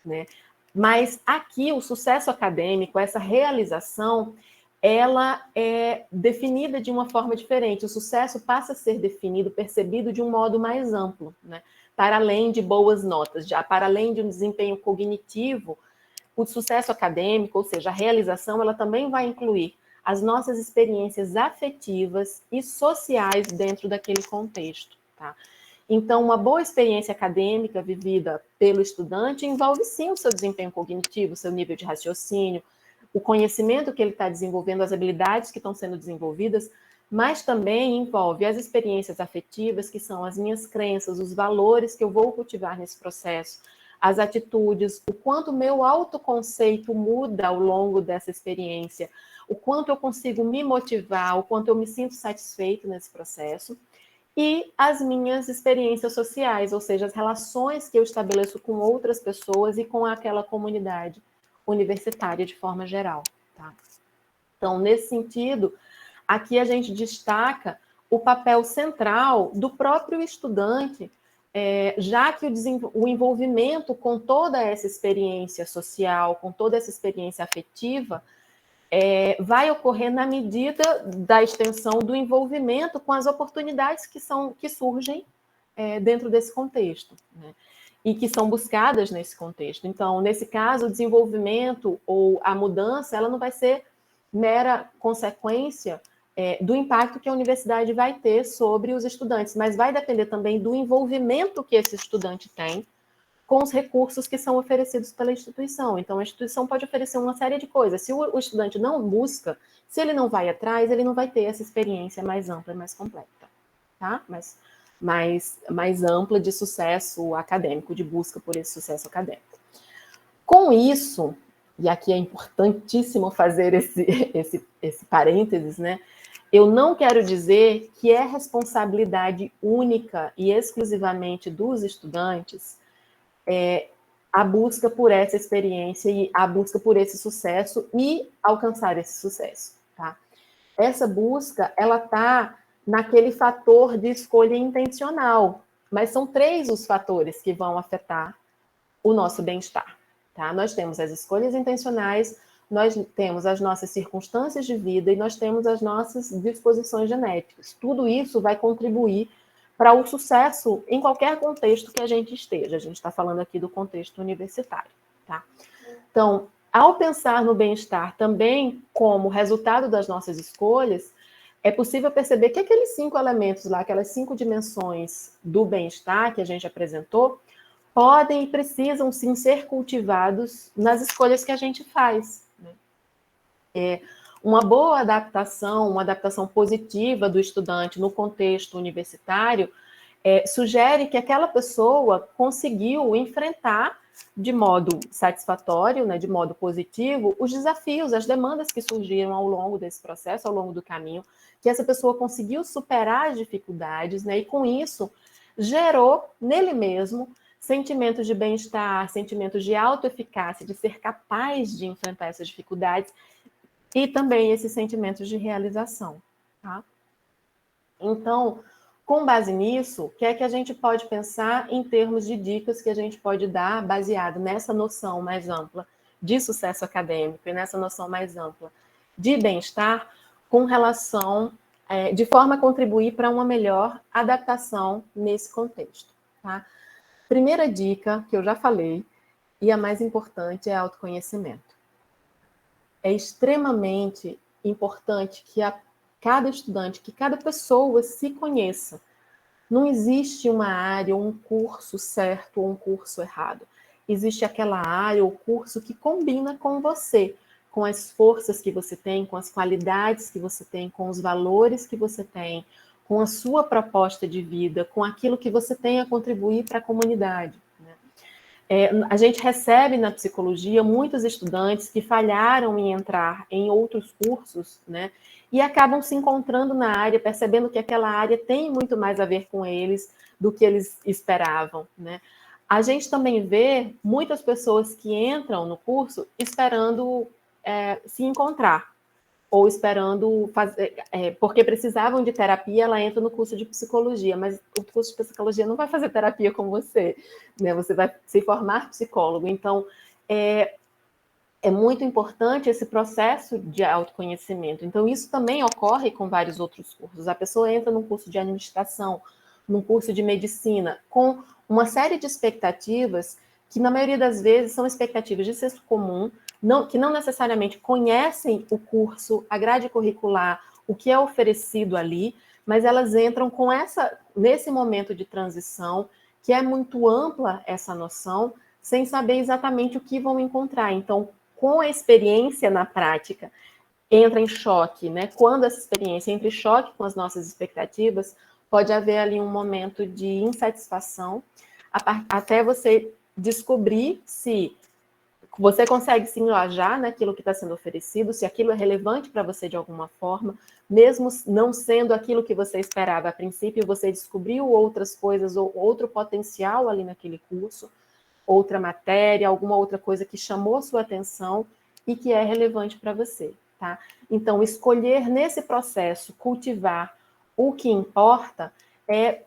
né? Mas aqui o sucesso acadêmico, essa realização, ela é definida de uma forma diferente. O sucesso passa a ser definido, percebido de um modo mais amplo, né? Para além de boas notas, para além de um desempenho cognitivo, o sucesso acadêmico, ou seja, a realização, ela também vai incluir as nossas experiências afetivas e sociais dentro daquele contexto, tá? Então, uma boa experiência acadêmica vivida pelo estudante envolve, sim, o seu desempenho cognitivo, o seu nível de raciocínio, o conhecimento que ele está desenvolvendo, as habilidades que estão sendo desenvolvidas, mas também envolve as experiências afetivas, que são as minhas crenças, os valores que eu vou cultivar nesse processo, as atitudes, o quanto o meu autoconceito muda ao longo dessa experiência, o quanto eu consigo me motivar, o quanto eu me sinto satisfeito nesse processo, e as minhas experiências sociais, ou seja, as relações que eu estabeleço com outras pessoas e com aquela comunidade universitária de forma geral, tá? Então, nesse sentido, aqui a gente destaca o papel central do próprio estudante, já que o envolvimento com toda essa experiência social, com toda essa experiência afetiva, vai ocorrer na medida da extensão do envolvimento com as oportunidades que surgem dentro desse contexto, né? E que são buscadas nesse contexto. Então, nesse caso, o desenvolvimento ou a mudança, ela não vai ser mera consequência do impacto que a universidade vai ter sobre os estudantes, mas vai depender também do envolvimento que esse estudante tem com os recursos que são oferecidos pela instituição. Então, a instituição pode oferecer uma série de coisas. Se o estudante não busca, se ele não vai atrás, ele não vai ter essa experiência mais ampla e mais completa, tá? Mais ampla de sucesso acadêmico, de busca por esse sucesso acadêmico. Com isso, e aqui é importantíssimo fazer esse parênteses, né? Eu não quero dizer que é responsabilidade única e exclusivamente dos estudantes a busca por essa experiência e a busca por esse sucesso e alcançar esse sucesso, tá? essa busca, ela está naquele fator de escolha intencional, mas são 3 os fatores que vão afetar o nosso bem-estar, tá? Nós temos as escolhas intencionais, nós temos as nossas circunstâncias de vida e nós temos as nossas disposições genéticas. Tudo isso vai contribuir para o sucesso em qualquer contexto que a gente esteja. A gente está falando aqui do contexto universitário, tá? Então, ao pensar no bem-estar também como resultado das nossas escolhas, é possível perceber que aqueles 5 elementos lá, aquelas 5 dimensões do bem-estar que a gente apresentou, podem e precisam, sim, ser cultivados nas escolhas que a gente faz. Uma boa adaptação, uma adaptação positiva do estudante no contexto universitário, sugere que aquela pessoa conseguiu enfrentar de modo satisfatório, né, de modo positivo, os desafios, as demandas que surgiram ao longo desse processo, ao longo do caminho, que essa pessoa conseguiu superar as dificuldades, né, e com isso gerou nele mesmo sentimentos de bem-estar, sentimentos de autoeficácia, de ser capaz de enfrentar essas dificuldades, e também esses sentimentos de realização, tá? Então, com base nisso, o que é que a gente pode pensar em termos de dicas que a gente pode dar baseado nessa noção mais ampla de sucesso acadêmico e nessa noção mais ampla de bem-estar, com relação, de forma a contribuir para uma melhor adaptação nesse contexto, tá? Primeira dica, que eu já falei, e a mais importante, é autoconhecimento. É extremamente importante que cada estudante, que cada pessoa se conheça. Não existe uma área, um curso certo ou um curso errado. Existe aquela área ou curso que combina com você, com as forças que você tem, com as qualidades que você tem, com os valores que você tem, com a sua proposta de vida, com aquilo que você tem a contribuir para a comunidade. A gente recebe na psicologia muitos estudantes que falharam em entrar em outros cursos, né, e acabam se encontrando na área, percebendo que aquela área tem muito mais a ver com eles do que eles esperavam, né. A gente também vê muitas pessoas que entram no curso esperando se encontrar, ou esperando fazer, porque precisavam de terapia, ela entra no curso de psicologia, mas o curso de psicologia não vai fazer terapia com você, né? Você vai se formar psicólogo. Então, é muito importante esse processo de autoconhecimento. Então, isso também ocorre com vários outros cursos. A pessoa entra num curso de administração, num curso de medicina, com uma série de expectativas que, na maioria das vezes, são expectativas de senso comum, que não necessariamente conhecem o curso, a grade curricular, o que é oferecido ali, mas elas entram com nesse momento de transição, que é muito ampla essa noção, sem saber exatamente o que vão encontrar. Então, com a experiência na prática, entra em choque, né? Quando essa experiência entra em choque com as nossas expectativas, pode haver ali um momento de insatisfação, até você descobrir se você consegue se engajar naquilo que está sendo oferecido, se aquilo é relevante para você de alguma forma, mesmo não sendo aquilo que você esperava a princípio, você descobriu outras coisas ou outro potencial ali naquele curso, outra matéria, alguma outra coisa que chamou sua atenção e que é relevante para você, tá? Então, escolher nesse processo, cultivar o que importa, é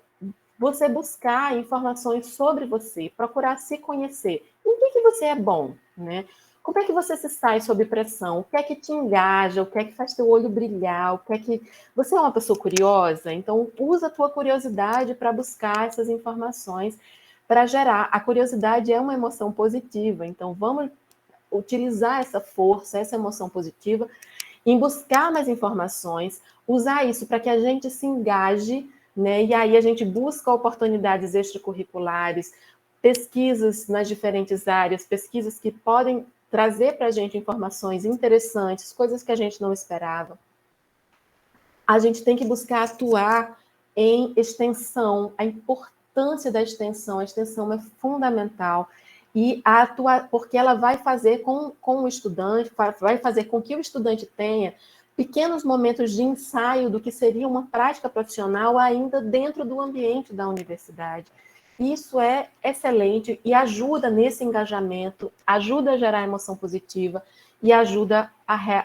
você buscar informações sobre você, procurar se conhecer. Em que você é bom, né? Como é que você se sai sob pressão? O que é que te engaja? O que é que faz teu olho brilhar? O que é que... Você é uma pessoa curiosa? Então, usa a tua curiosidade para buscar essas informações, para gerar. A curiosidade é uma emoção positiva, então vamos utilizar essa força, essa emoção positiva, em buscar mais informações, usar isso para que a gente se engaje, né? E aí a gente busca oportunidades extracurriculares, pesquisas nas diferentes áreas, pesquisas que podem trazer para a gente informações interessantes, coisas que a gente não esperava. A gente tem que buscar atuar em extensão, a importância da extensão, a extensão é fundamental, e atuar, porque ela vai fazer com o estudante, vai fazer com que o estudante tenha pequenos momentos de ensaio do que seria uma prática profissional ainda dentro do ambiente da universidade. Isso é excelente e ajuda nesse engajamento, ajuda a gerar emoção positiva e ajuda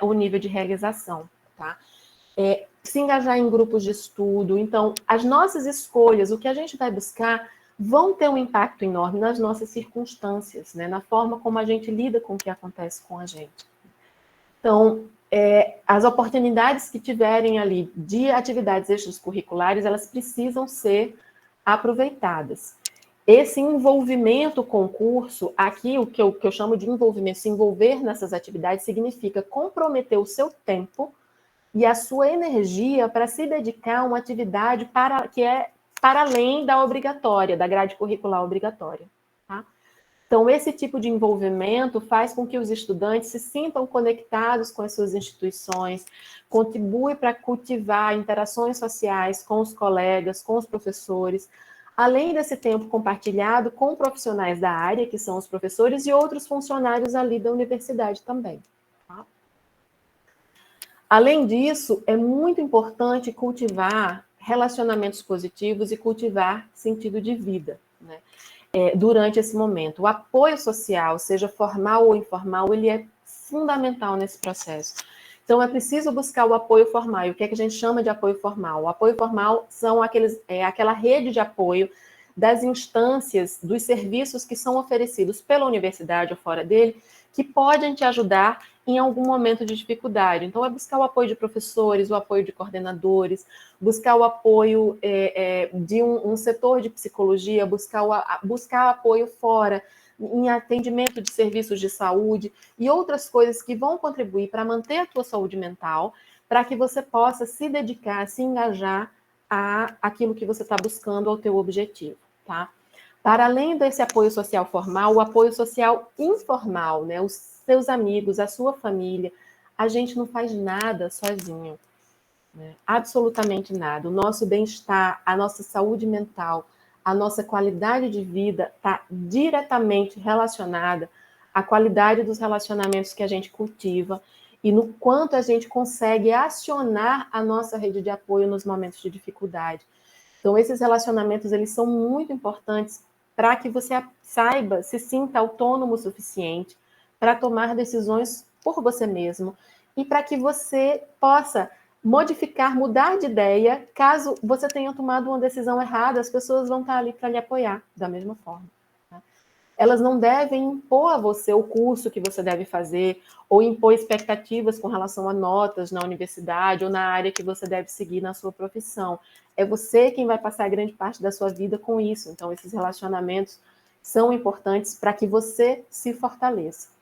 o nível de realização, tá? se engajar em grupos de estudo. Então, as nossas escolhas, o que a gente vai buscar, vão ter um impacto enorme nas nossas circunstâncias, né? Na forma como a gente lida com o que acontece com a gente. Então, as oportunidades que tiverem ali de atividades extracurriculares, elas precisam ser aproveitadas. Esse envolvimento com o curso, aqui o que eu chamo de envolvimento, se envolver nessas atividades, significa comprometer o seu tempo e a sua energia para se dedicar a uma atividade que é para além da obrigatória, da grade curricular obrigatória. Tá? Então, esse tipo de envolvimento faz com que os estudantes se sintam conectados com as suas instituições, contribui para cultivar interações sociais com os colegas, com os professores, além desse tempo compartilhado com profissionais da área, que são os professores, e outros funcionários ali da universidade também. Tá? Além disso, é muito importante cultivar relacionamentos positivos e cultivar sentido de vida, né? Durante esse momento. O apoio social, seja formal ou informal, ele é fundamental nesse processo. Então, é preciso buscar o apoio formal. E o que é que a gente chama de apoio formal? O apoio formal são aquela rede de apoio das instâncias, dos serviços que são oferecidos pela universidade ou fora dele, que podem te ajudar em algum momento de dificuldade. Então, é buscar o apoio de professores, o apoio de coordenadores, buscar o apoio de um setor de psicologia, buscar apoio fora, em atendimento de serviços de saúde e outras coisas que vão contribuir para manter a tua saúde mental, para que você possa se dedicar, se engajar àquilo que você está buscando, ao teu objetivo, tá? Para além desse apoio social formal, o apoio social informal, né? Os seus amigos, a sua família. A gente não faz nada sozinho, né? Absolutamente nada. O nosso bem-estar, a nossa saúde mental, a nossa qualidade de vida está diretamente relacionada à qualidade dos relacionamentos que a gente cultiva e no quanto a gente consegue acionar a nossa rede de apoio nos momentos de dificuldade. Então, esses relacionamentos, eles são muito importantes para que você saiba, se sinta autônomo o suficiente para tomar decisões por você mesmo e para que você possa mudar de ideia, caso você tenha tomado uma decisão errada, as pessoas vão estar ali para lhe apoiar da mesma forma. Tá? Elas não devem impor a você o curso que você deve fazer ou impor expectativas com relação a notas na universidade ou na área que você deve seguir na sua profissão. É você quem vai passar grande parte da sua vida com isso. Então, esses relacionamentos são importantes para que você se fortaleça.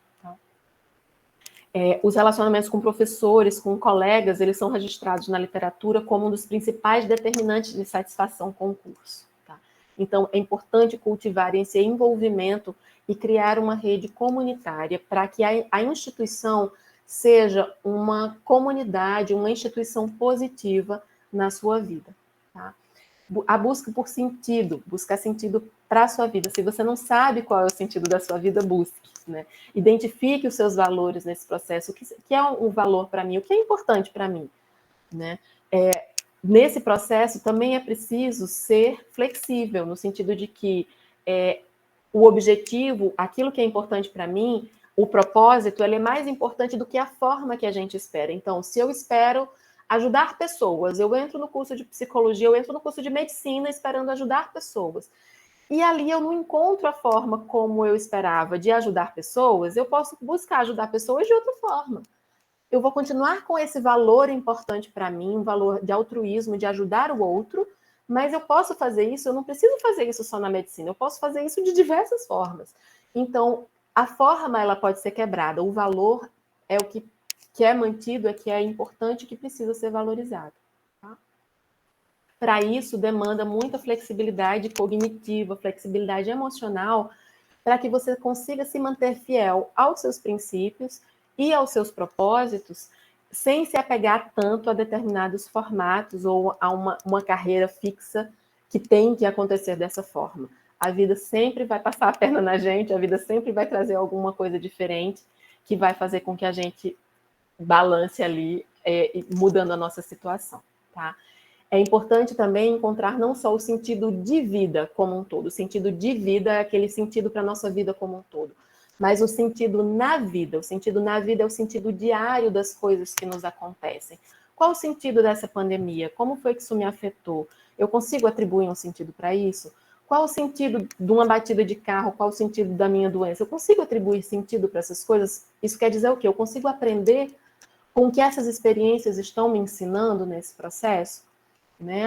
Os relacionamentos com professores, com colegas, eles são registrados na literatura como um dos principais determinantes de satisfação com o curso. Tá? Então, é importante cultivar esse envolvimento e criar uma rede comunitária para que a instituição seja uma comunidade, uma instituição positiva na sua vida. Tá? A busca por sentido, buscar sentido para a sua vida. Se você não sabe qual é o sentido da sua vida, busque. Né? Identifique os seus valores nesse processo. O que é um valor para mim? O que é importante para mim? Né? Nesse processo, também é preciso ser flexível, no sentido de que o objetivo, aquilo que é importante para mim, o propósito, ele é mais importante do que a forma que a gente espera. Então, se eu espero ajudar pessoas, eu entro no curso de psicologia, eu entro no curso de medicina esperando ajudar pessoas. E ali eu não encontro a forma como eu esperava de ajudar pessoas, eu posso buscar ajudar pessoas de outra forma. Eu vou continuar com esse valor importante para mim, um valor de altruísmo, de ajudar o outro, mas eu posso fazer isso, eu não preciso fazer isso só na medicina, eu posso fazer isso de diversas formas. Então, a forma ela pode ser quebrada, o valor é o que é mantido, é que é importante, que precisa ser valorizado. Para isso, demanda muita flexibilidade cognitiva, flexibilidade emocional, para que você consiga se manter fiel aos seus princípios e aos seus propósitos, sem se apegar tanto a determinados formatos ou a uma carreira fixa que tem que acontecer dessa forma. A vida sempre vai passar a perna na gente, a vida sempre vai trazer alguma coisa diferente que vai fazer com que a gente balance ali, mudando a nossa situação, tá? É importante também encontrar não só o sentido de vida como um todo, o sentido de vida é aquele sentido para a nossa vida como um todo, mas o sentido na vida. O sentido na vida é o sentido diário das coisas que nos acontecem. Qual o sentido dessa pandemia? Como foi que isso me afetou? Eu consigo atribuir um sentido para isso? Qual o sentido de uma batida de carro? Qual o sentido da minha doença? Eu consigo atribuir sentido para essas coisas? Isso quer dizer o quê? Eu consigo aprender com o que essas experiências estão me ensinando nesse processo? Né?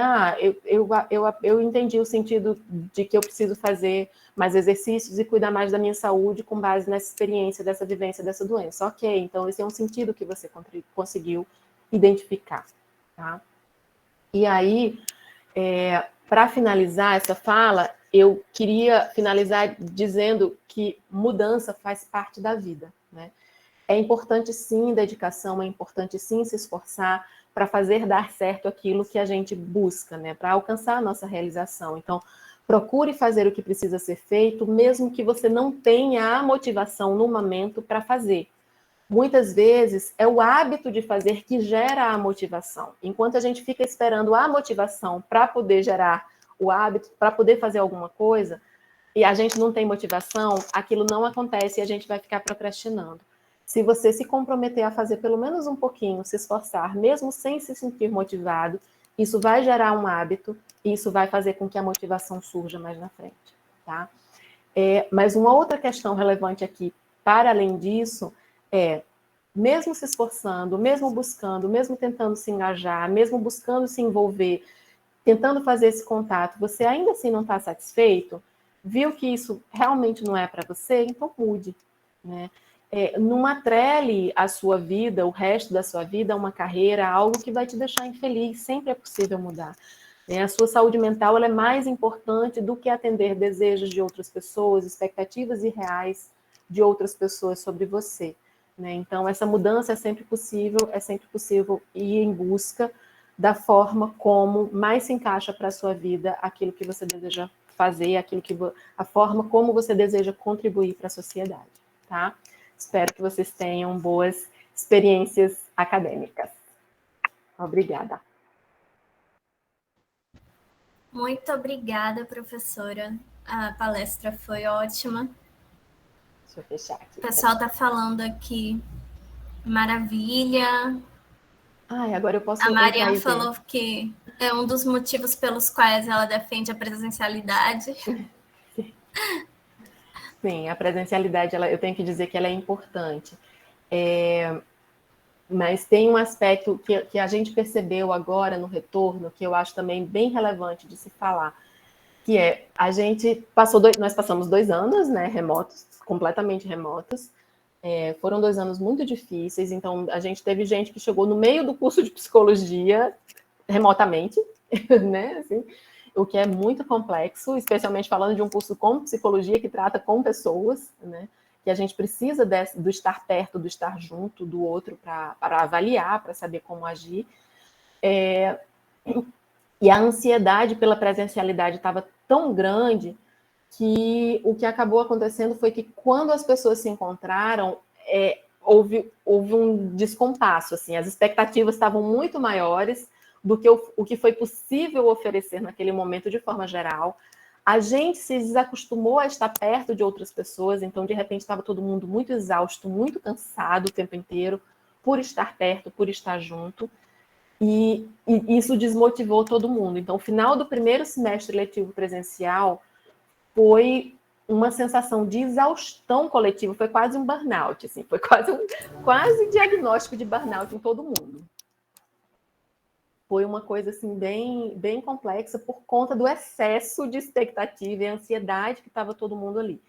Eu entendi o sentido de que eu preciso fazer mais exercícios e cuidar mais da minha saúde com base nessa experiência, dessa vivência, dessa doença. Ok, então esse é um sentido que você conseguiu identificar. Tá? E aí, para finalizar essa fala, eu queria finalizar dizendo que mudança faz parte da vida. Né? É importante sim dedicação, é importante sim se esforçar para fazer dar certo aquilo que a gente busca, né? Para alcançar a nossa realização. Então, procure fazer o que precisa ser feito, mesmo que você não tenha a motivação no momento para fazer. Muitas vezes é o hábito de fazer que gera a motivação. Enquanto a gente fica esperando a motivação para poder gerar o hábito, para poder fazer alguma coisa, e a gente não tem motivação, aquilo não acontece e a gente vai ficar procrastinando. Se você se comprometer a fazer pelo menos um pouquinho, se esforçar, mesmo sem se sentir motivado, isso vai gerar um hábito e isso vai fazer com que a motivação surja mais na frente. Tá? Mas uma outra questão relevante aqui, para além disso, mesmo se esforçando, mesmo buscando, mesmo tentando se engajar, mesmo buscando se envolver, tentando fazer esse contato, você ainda assim não está satisfeito, viu que isso realmente não é para você, então mude. Né? Não atrele a sua vida, o resto da sua vida, a uma carreira, a algo que vai te deixar infeliz, sempre é possível mudar. A sua saúde mental ela é mais importante do que atender desejos de outras pessoas, expectativas irreais de outras pessoas sobre você. Né? Então, essa mudança é sempre possível ir em busca da forma como mais se encaixa para a sua vida aquilo que você deseja fazer, a forma como você deseja contribuir para a sociedade. Tá? Espero que vocês tenham boas experiências acadêmicas. Obrigada. Muito obrigada, professora. A palestra foi ótima. Deixa eu fechar aqui. O pessoal está falando aqui, maravilha. Agora eu posso A entrar Mariana aí falou que é um dos motivos pelos quais ela defende a presencialidade. Sim, a presencialidade, eu tenho que dizer que ela é importante. Mas tem um aspecto que a gente percebeu agora no retorno, que eu acho também bem relevante de se falar, que a gente nós passamos 2 anos, né, remotos, completamente remotos. Foram 2 anos muito difíceis, então a gente teve gente que chegou no meio do curso de psicologia remotamente, né, assim, o que é muito complexo, especialmente falando de um curso com psicologia que trata com pessoas, né, que a gente precisa do estar perto, do estar junto do outro para avaliar, para saber como agir. E a ansiedade pela presencialidade estava tão grande que o que acabou acontecendo foi que quando as pessoas se encontraram, houve um descompasso, assim, as expectativas estavam muito maiores do que o que foi possível oferecer naquele momento de forma geral. A gente se desacostumou a estar perto de outras pessoas, então de repente estava todo mundo muito exausto, muito cansado o tempo inteiro, por estar perto, por estar junto, e isso desmotivou todo mundo. Então o final do primeiro semestre letivo presencial foi uma sensação de exaustão coletiva, foi quase um burnout, assim, foi quase diagnóstico de burnout em todo mundo. Foi uma coisa assim bem, bem complexa por conta do excesso de expectativa e ansiedade que estava todo mundo ali.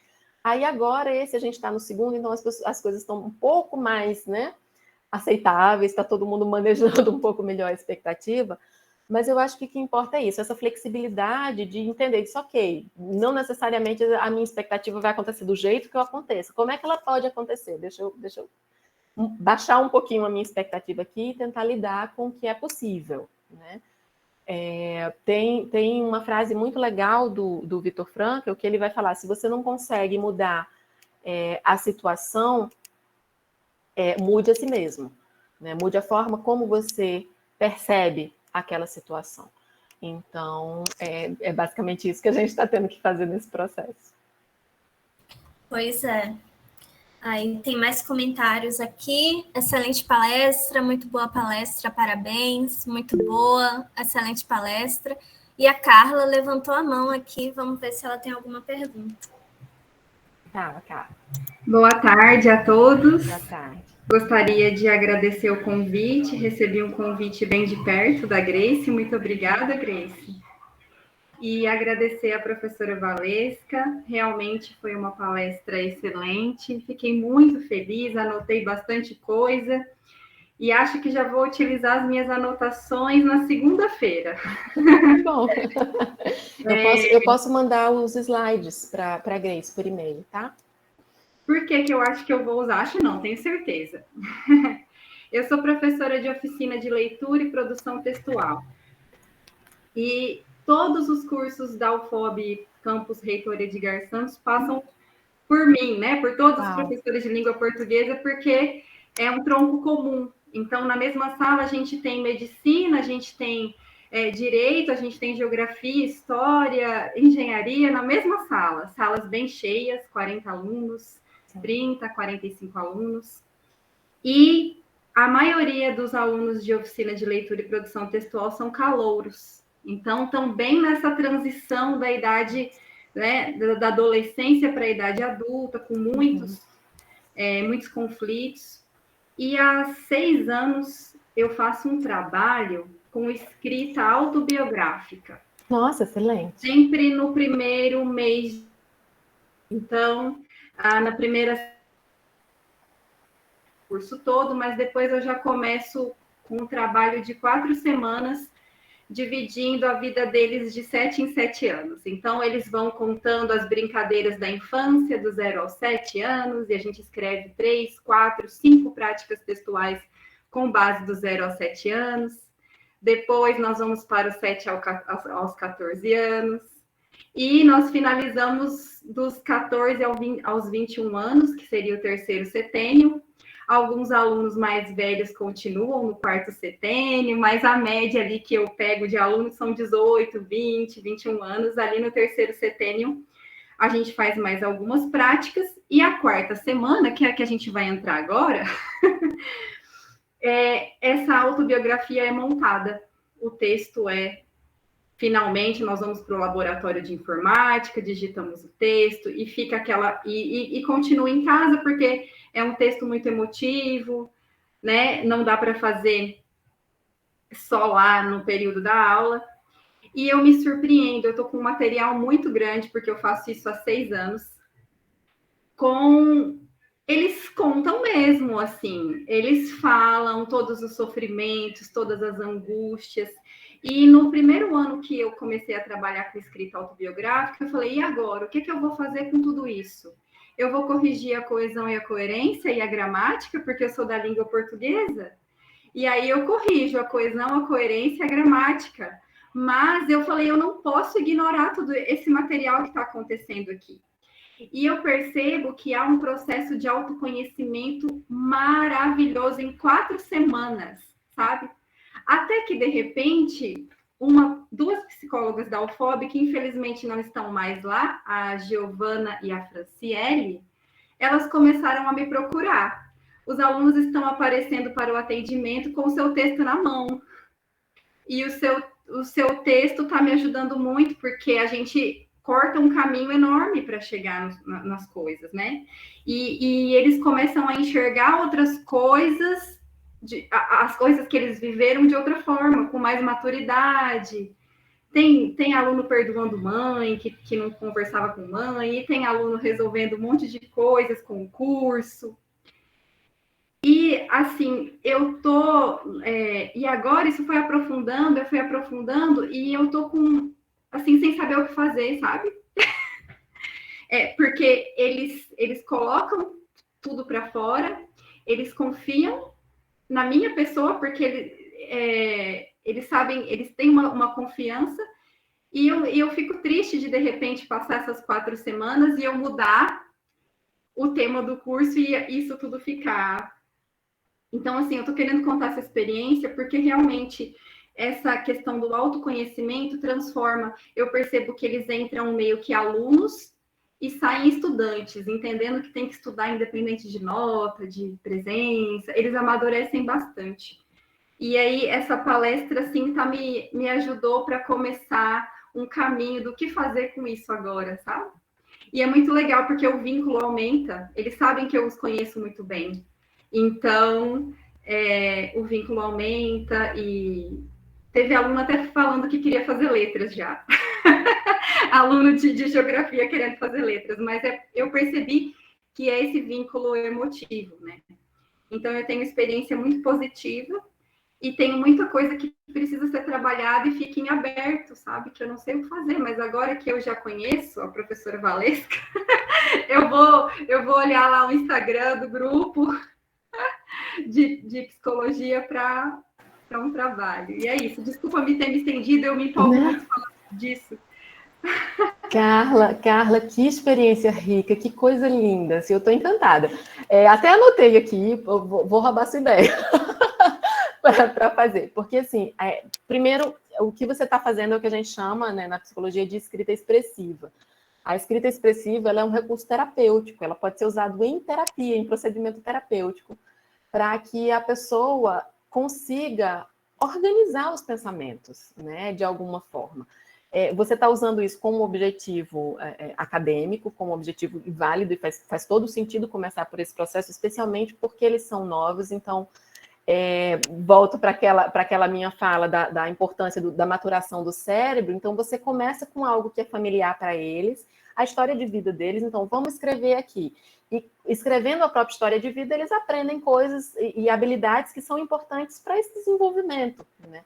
Aí agora a gente está no segundo, então as coisas estão um pouco mais, né, aceitáveis, está todo mundo manejando um pouco melhor a expectativa, mas eu acho que o que importa é isso, essa flexibilidade de entender isso, ok, não necessariamente a minha expectativa vai acontecer do jeito que eu aconteça. Como é que ela pode acontecer? Deixa eu baixar um pouquinho a minha expectativa aqui e tentar lidar com o que é possível. Né? Tem uma frase muito legal do Viktor Frankl, que ele vai falar, se você não consegue mudar a situação, mude a si mesmo. Né? Mude a forma como você percebe aquela situação. Então, é basicamente isso que a gente está tendo que fazer nesse processo. Pois é. Aí tem mais comentários aqui. Excelente palestra, muito boa palestra, parabéns, muito boa, excelente palestra. E a Carla levantou a mão aqui, vamos ver se ela tem alguma pergunta. Carla. Boa tarde a todos. Boa tarde. Gostaria de agradecer o convite, recebi um convite bem de perto da Grace, muito obrigada, Grace. E agradecer à professora Valesca, realmente foi uma palestra excelente, fiquei muito feliz, anotei bastante coisa, e acho que já vou utilizar as minhas anotações na segunda-feira. Bom, eu posso mandar os slides para a Grace por e-mail, tá? Por que eu acho que eu vou usar? Acho não, tenho certeza. Eu sou professora de oficina de leitura e produção textual. E todos os cursos da UFOB Campus Reitor Edgar Santos passam por mim, né? Por todos os professores de língua portuguesa, porque é um tronco comum. Então, na mesma sala, a gente tem medicina, a gente tem direito, a gente tem geografia, história, engenharia, na mesma sala. Salas bem cheias, 40 alunos, 30, 45 alunos. E a maioria dos alunos de oficina de leitura e produção textual são calouros. Então, estão bem nessa transição da idade, né, da adolescência para a idade adulta, com muitos conflitos. E há 6 anos eu faço um trabalho com escrita autobiográfica. Nossa, excelente. Sempre no primeiro mês. Então, na primeira curso todo, mas depois eu já começo com um trabalho de 4 semanas, dividindo a vida deles de 7 em 7 anos. Então, eles vão contando as brincadeiras da infância, do 0 aos 7 anos, e a gente escreve 3, 4, 5 práticas textuais com base do 0 aos 7 anos. Depois, nós vamos para os 7 aos 14 anos. E nós finalizamos dos 14 aos 21 anos, que seria o terceiro setênio. Alguns alunos mais velhos continuam no quarto setênio, mas a média ali que eu pego de alunos são 18, 20, 21 anos. Ali no terceiro setênio, a gente faz mais algumas práticas. E a quarta semana, que é a que a gente vai entrar agora, essa autobiografia é montada. O texto finalmente, nós vamos para o laboratório de informática, digitamos o texto e fica aquela... E continua em casa, porque é um texto muito emotivo, né? Não dá para fazer só lá no período da aula. E eu me surpreendo, eu estou com um material muito grande, porque eu faço isso há 6 anos, eles contam mesmo, assim, eles falam todos os sofrimentos, todas as angústias. E no primeiro ano que eu comecei a trabalhar com escrita autobiográfica, eu falei, e agora? O que eu vou fazer com tudo isso? Eu vou corrigir a coesão e a coerência e a gramática, porque eu sou da língua portuguesa? E aí eu corrijo a coesão, a coerência e a gramática. Mas eu falei, eu não posso ignorar todo esse material que está acontecendo aqui. E eu percebo que há um processo de autoconhecimento maravilhoso em 4 semanas, sabe? Até que, de repente, 2 psicólogas da UFOB, que infelizmente não estão mais lá, a Giovana e a Franciele, elas começaram a me procurar. Os alunos estão aparecendo para o atendimento com o seu texto na mão. E o seu texto está me ajudando muito, porque a gente corta um caminho enorme para chegar nas coisas, né? E eles começam a enxergar outras coisas, as coisas que eles viveram de outra forma, com mais maturidade. Tem aluno perdoando mãe, que não conversava com mãe, e tem aluno resolvendo um monte de coisas com o curso. E, assim, e agora isso foi aprofundando, eu fui aprofundando, e eu tô com, assim, sem saber o que fazer, sabe? Porque eles colocam tudo para fora, eles confiam na minha pessoa, porque eles sabem, eles têm uma confiança, e eu fico triste de repente, passar essas 4 semanas e eu mudar o tema do curso e isso tudo ficar... Então, assim, eu estou querendo contar essa experiência porque realmente essa questão do autoconhecimento transforma. Eu percebo que eles entram meio que alunos e saem estudantes, entendendo que tem que estudar independente de nota, de presença, eles amadurecem bastante. E aí, essa palestra, assim, me ajudou para começar um caminho do que fazer com isso agora, sabe? E é muito legal, porque o vínculo aumenta, eles sabem que eu os conheço muito bem. Então, o vínculo aumenta e teve aluno até falando que queria fazer letras já. Aluno de geografia querendo fazer letras, mas eu percebi que é esse vínculo emotivo, né? Então, eu tenho experiência muito positiva e tenho muita coisa que precisa ser trabalhada e fica em aberto, sabe? Que eu não sei o que fazer, mas agora que eu já conheço a professora Valesca, eu vou olhar lá o Instagram do grupo de psicologia para um trabalho. E é isso. Desculpa me ter me estendido, eu me empolgo muito falando disso. Carla, que experiência rica, que coisa linda, assim, eu estou encantada. Até anotei aqui, vou roubar essa ideia para fazer, porque assim, primeiro, o que você está fazendo é o que a gente chama, né, na psicologia de escrita expressiva. A escrita expressiva, ela é um recurso terapêutico, ela pode ser usada em terapia, em procedimento terapêutico, para que a pessoa consiga organizar os pensamentos, né, de alguma forma. Você está usando isso como objetivo acadêmico, como objetivo válido, e faz todo sentido começar por esse processo, especialmente porque eles são novos. Então, volto para aquela minha fala da importância da maturação do cérebro. Então, você começa com algo que é familiar para eles, a história de vida deles. Então, vamos escrever aqui. E escrevendo a própria história de vida, eles aprendem coisas e habilidades que são importantes para esse desenvolvimento, né?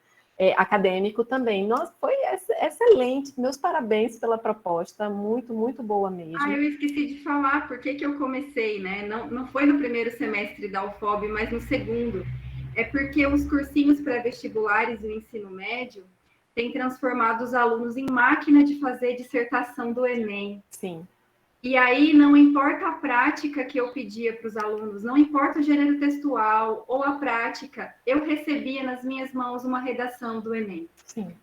Acadêmico também. Nossa, foi excelente. Meus parabéns pela proposta, muito, muito boa mesmo. Eu esqueci de falar por que eu comecei, né? Não foi no primeiro semestre da UFOB, mas no segundo. É porque os cursinhos pré-vestibulares do ensino médio têm transformado os alunos em máquina de fazer dissertação do Enem. Sim. E aí, não importa a prática que eu pedia para os alunos, não importa o gênero textual ou a prática, eu recebia nas minhas mãos uma redação do Enem. Sim.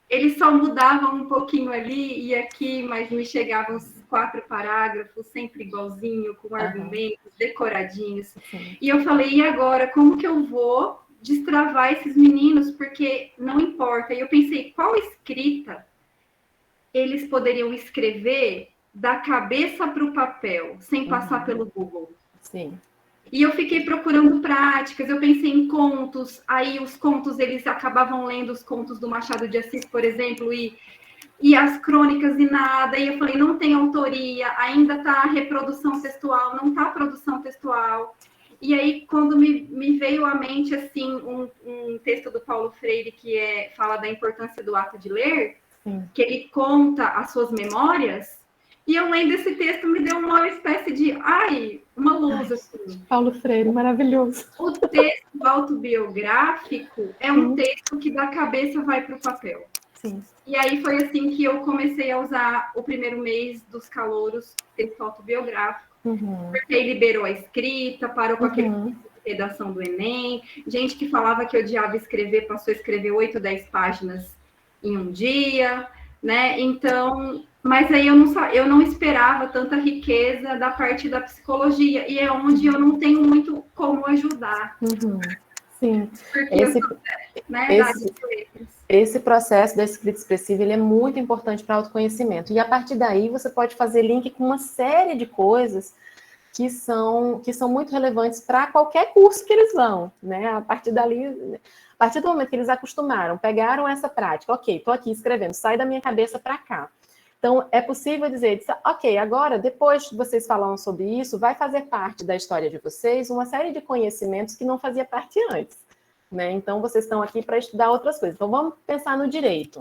Eles só mudavam um pouquinho ali e aqui, mas me chegavam os 4 parágrafos, sempre igualzinho, com argumentos decoradinhos. Sim. E eu falei, e agora, como que eu vou destravar esses meninos? Porque não importa. E eu pensei, qual escrita eles poderiam escrever da cabeça para o papel, sem passar pelo Google? Sim. E eu fiquei procurando práticas, eu pensei em contos, aí os contos, eles acabavam lendo os contos do Machado de Assis, por exemplo, e as crônicas e nada, e eu falei, não tem autoria, ainda está reprodução textual, não está produção textual. E aí, quando me veio à mente, assim, um texto do Paulo Freire, que fala da importância do ato de ler, que ele conta as suas memórias, e eu lendo esse texto me deu uma espécie de, uma luz, assim. Paulo Freire, maravilhoso. O texto autobiográfico é um texto que da cabeça vai para o papel. Sim. E aí foi assim que eu comecei a usar o primeiro mês dos calouros, texto autobiográfico, porque aí liberou a escrita, parou com aquele tipo de redação do Enem, gente que falava que odiava escrever, passou a escrever 8, 10 páginas em um dia, né? Então, mas aí eu não esperava tanta riqueza da parte da psicologia, e é onde eu não tenho muito como ajudar. Sim. Porque esse processo da escrita expressiva, ele é muito importante para o autoconhecimento. E a partir daí você pode fazer link com uma série de coisas que são muito relevantes para qualquer curso que eles vão, né? A partir do momento que eles acostumaram, pegaram essa prática, ok, estou aqui escrevendo, sai da minha cabeça para cá. Então, é possível dizer, ok, agora, depois que vocês falam sobre isso, vai fazer parte da história de vocês uma série de conhecimentos que não fazia parte antes, né? Então, vocês estão aqui para estudar outras coisas. Então, vamos pensar no direito.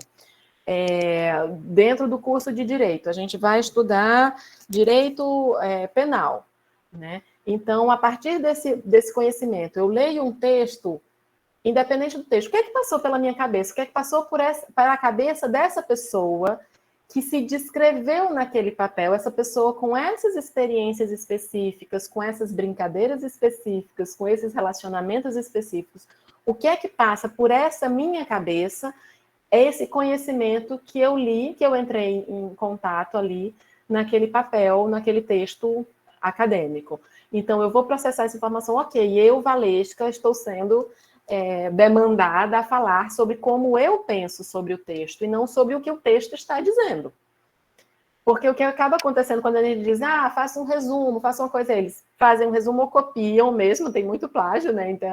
Dentro do curso de direito, a gente vai estudar direito penal, né? Então, a partir desse conhecimento, eu leio um texto, independente do texto, o que é que passou pela minha cabeça? O que é que passou pela cabeça dessa pessoa que se descreveu naquele papel, essa pessoa com essas experiências específicas, com essas brincadeiras específicas, com esses relacionamentos específicos, o que é que passa por essa minha cabeça, é esse conhecimento que eu li, que eu entrei em contato ali naquele papel, naquele texto acadêmico. Então, eu vou processar essa informação, ok, eu, Valesca, estou sendo demandada a falar sobre como eu penso sobre o texto, e não sobre o que o texto está dizendo. Porque o que acaba acontecendo quando a gente diz, faça um resumo, faça uma coisa, eles fazem um resumo ou copiam mesmo, tem muito plágio, né? Então,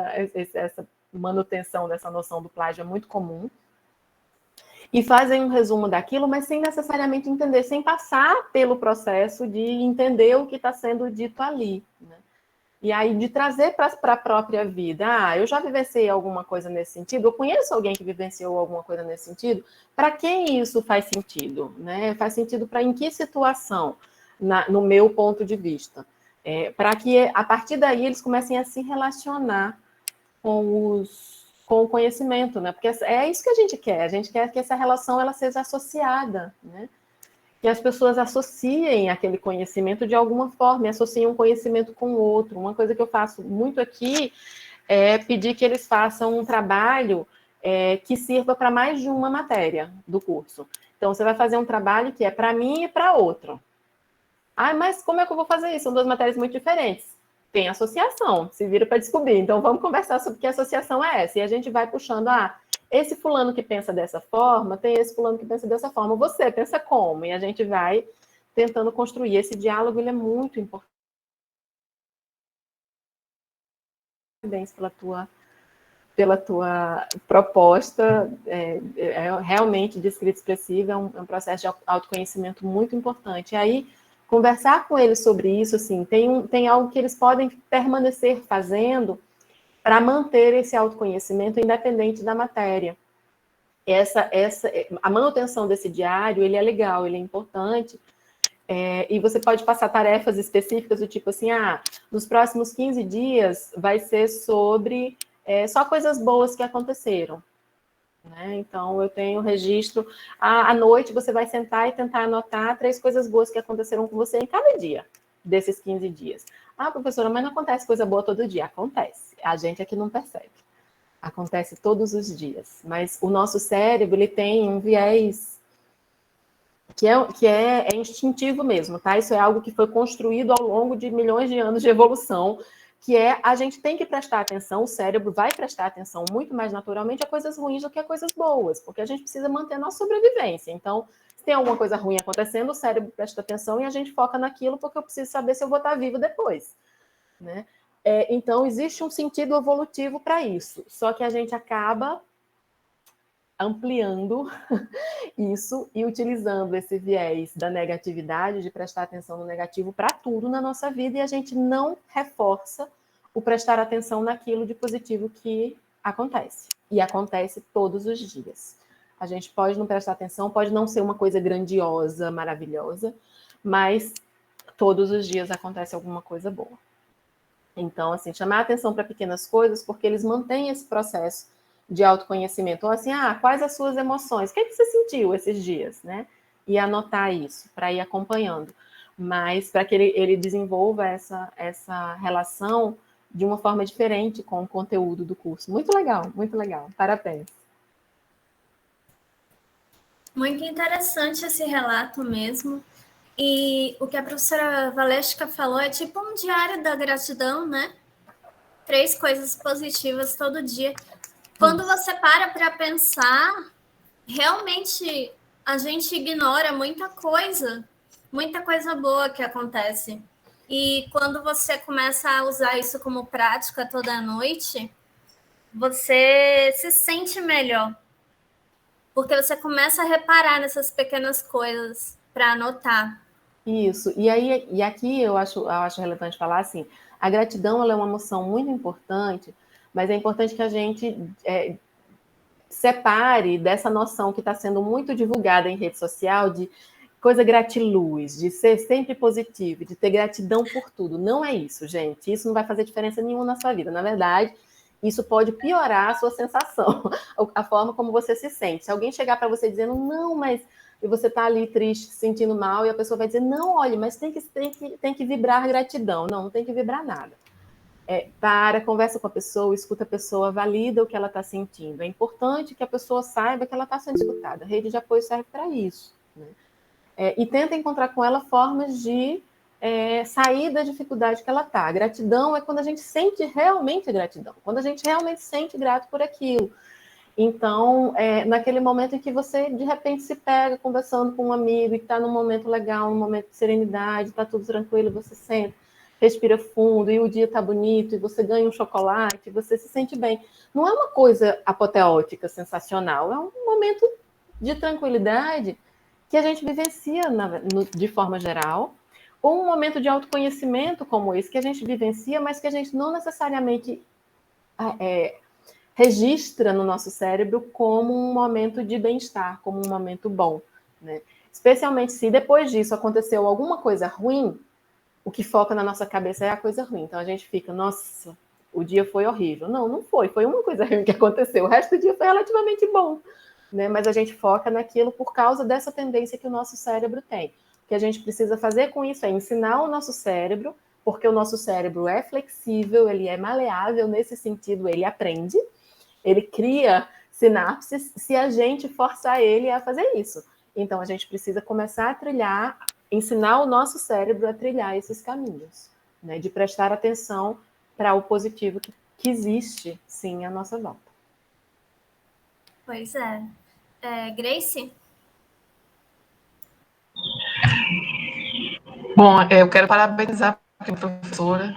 essa manutenção dessa noção do plágio é muito comum. E fazem um resumo daquilo, mas sem necessariamente entender, sem passar pelo processo de entender o que está sendo dito ali, né? E aí, de trazer para a própria vida. Eu já vivenciei alguma coisa nesse sentido, eu conheço alguém que vivenciou alguma coisa nesse sentido. Para quem isso faz sentido? Né? Faz sentido para em que situação, no meu ponto de vista? Para que, a partir daí, eles comecem a se relacionar com o conhecimento, né? Porque é isso que a gente quer que essa relação ela seja associada, né? Que as pessoas associem aquele conhecimento de alguma forma, e associem um conhecimento com o outro. Uma coisa que eu faço muito aqui é pedir que eles façam um trabalho que sirva para mais de uma matéria do curso. Então, você vai fazer um trabalho que é para mim e para outro. Mas como é que eu vou fazer isso? São duas matérias muito diferentes. Tem associação, se vira para descobrir. Então, vamos conversar sobre que associação é essa. E a gente vai puxando, esse fulano que pensa dessa forma, tem esse fulano que pensa dessa forma, você pensa como? E a gente vai tentando construir. Esse diálogo, ele é muito importante. Parabéns pela tua proposta, realmente de escrita expressiva, é um processo de autoconhecimento muito importante. E aí, conversar com eles sobre isso, assim, tem algo que eles podem permanecer fazendo para manter esse autoconhecimento independente da matéria. A manutenção desse diário, ele é legal, ele é importante, e você pode passar tarefas específicas do tipo assim, nos próximos 15 dias vai ser sobre só coisas boas que aconteceram. Né? Então, eu tenho registro, à noite você vai sentar e tentar anotar 3 coisas boas que aconteceram com você em cada dia desses 15 dias. Professora, mas não acontece coisa boa todo dia. Acontece, a gente aqui não percebe. Acontece todos os dias, mas o nosso cérebro, ele tem um viés que é instintivo mesmo, tá? Isso é algo que foi construído ao longo de milhões de anos de evolução, que a gente tem que prestar atenção, o cérebro vai prestar atenção muito mais naturalmente a coisas ruins do que a coisas boas, porque a gente precisa manter a nossa sobrevivência. Então, se tem alguma coisa ruim acontecendo, o cérebro presta atenção e a gente foca naquilo porque eu preciso saber se eu vou estar vivo depois, né? Então, existe um sentido evolutivo para isso, só que a gente acaba ampliando isso e utilizando esse viés da negatividade, de prestar atenção no negativo para tudo na nossa vida, e a gente não reforça o prestar atenção naquilo de positivo que acontece. E acontece todos os dias. A gente pode não prestar atenção, pode não ser uma coisa grandiosa, maravilhosa, mas todos os dias acontece alguma coisa boa. Então, assim, chamar atenção para pequenas coisas, porque eles mantêm esse processo de autoconhecimento. Ou assim, quais as suas emoções? O que você sentiu esses dias, né? E anotar isso, para ir acompanhando. Mas para que ele desenvolva essa relação de uma forma diferente com o conteúdo do curso. Muito legal, muito legal. Parabéns. Muito interessante esse relato mesmo. E o que a professora Valesca falou é tipo um diário da gratidão, né? 3 coisas positivas todo dia. Quando você para pensar, realmente a gente ignora muita coisa boa que acontece. E quando você começa a usar isso como prática toda noite, você se sente melhor. Porque você começa a reparar nessas pequenas coisas para anotar. Isso, e aqui eu acho relevante falar assim, a gratidão ela é uma emoção muito importante, mas é importante que a gente separe dessa noção que está sendo muito divulgada em rede social de coisa gratiluz, de ser sempre positivo, de ter gratidão por tudo. Não é isso, gente. Isso não vai fazer diferença nenhuma na sua vida. Na verdade, isso pode piorar a sua sensação, a forma como você se sente. Se alguém chegar para você dizendo, não, mas... E você está ali triste, se sentindo mal, e a pessoa vai dizer, não, olha, mas tem que vibrar gratidão. Não tem que vibrar nada. Conversa com a pessoa, escuta a pessoa, valida o que ela está sentindo. É importante que a pessoa saiba que ela está sendo escutada. A rede de apoio serve para isso, né? e tenta encontrar com ela formas de sair da dificuldade que ela está. Gratidão é quando a gente sente realmente gratidão, quando a gente realmente se sente grato por aquilo. Então, naquele momento em que você, de repente, se pega conversando com um amigo e está num momento legal, num momento de serenidade, está tudo tranquilo, você senta, respira fundo, e o dia está bonito, e você ganha um chocolate, você se sente bem. Não é uma coisa apoteótica, sensacional, é um momento de tranquilidade que a gente vivencia de forma geral, ou um momento de autoconhecimento como esse, que a gente vivencia, mas que a gente não necessariamente registra no nosso cérebro como um momento de bem-estar, como um momento bom, né? Especialmente se depois disso aconteceu alguma coisa ruim, o que foca na nossa cabeça é a coisa ruim. Então a gente fica, nossa, o dia foi horrível. Não, não foi. Foi uma coisa ruim que aconteceu. O resto do dia foi relativamente bom, né? Mas a gente foca naquilo por causa dessa tendência que o nosso cérebro tem. O que a gente precisa fazer com isso é ensinar o nosso cérebro, porque o nosso cérebro é flexível, ele é maleável nesse sentido, ele aprende, ele cria sinapses se a gente forçar ele a fazer isso. Então a gente precisa começar a trilhar, ensinar o nosso cérebro a trilhar esses caminhos, né? De prestar atenção para o positivo que existe, sim, à nossa volta. Pois é. Grace? Bom, eu quero parabenizar a professora,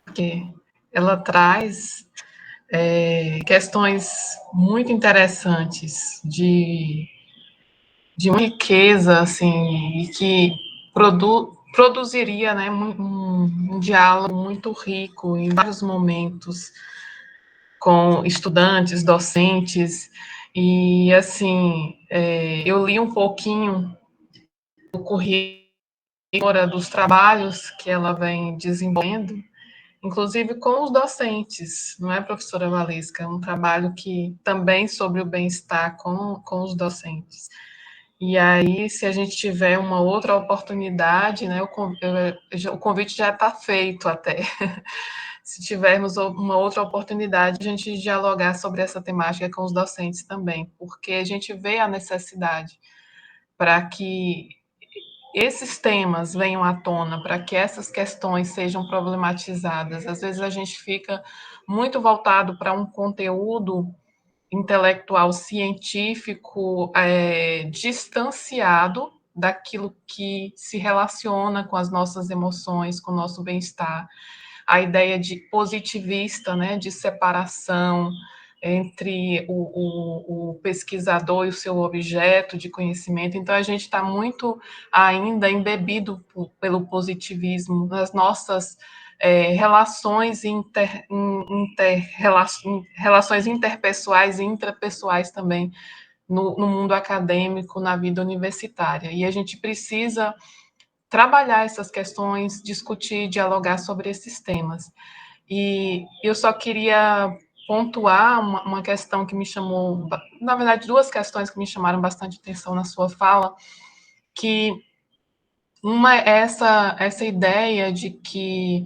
porque ela traz questões muito interessantes de uma riqueza, assim, e que produziria, né, um diálogo muito rico em vários momentos com estudantes, docentes, e, assim, eu li um pouquinho o currículo dos trabalhos que ela vem desenvolvendo, inclusive com os docentes, não é, professora Valesca? É um trabalho que também sobre o bem-estar com os docentes. E aí, se a gente tiver uma outra oportunidade, né, o convite já está feito até. Se tivermos uma outra oportunidade, a gente dialogar sobre essa temática com os docentes também, porque a gente vê a necessidade para que esses temas venham à tona, para que essas questões sejam problematizadas. Às vezes a gente fica muito voltado para um conteúdo intelectual científico distanciado daquilo que se relaciona com as nossas emoções, com o nosso bem-estar. A ideia de positivista, né, de separação entre o pesquisador e o seu objeto de conhecimento. Então, a gente está muito ainda embebido pelo positivismo nas nossas relações relações interpessoais e intrapessoais também no mundo acadêmico, na vida universitária. E a gente precisa trabalhar essas questões, discutir, dialogar sobre esses temas. E eu só queria pontuar uma questão que me chamou, na verdade, duas questões que me chamaram bastante atenção na sua fala, que uma é essa ideia de que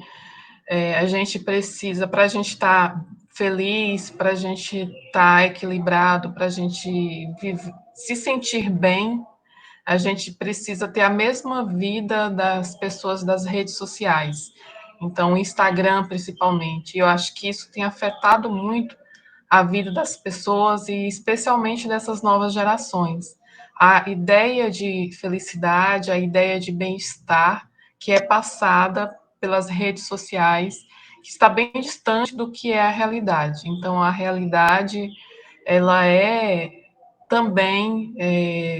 a gente precisa, para a gente estar feliz, para a gente estar equilibrado, para a gente se sentir bem, a gente precisa ter a mesma vida das pessoas das redes sociais. Então, o Instagram, principalmente. Eu acho que isso tem afetado muito a vida das pessoas e especialmente dessas novas gerações. A ideia de felicidade, a ideia de bem-estar que é passada pelas redes sociais, que está bem distante do que é a realidade. Então, a realidade, ela é também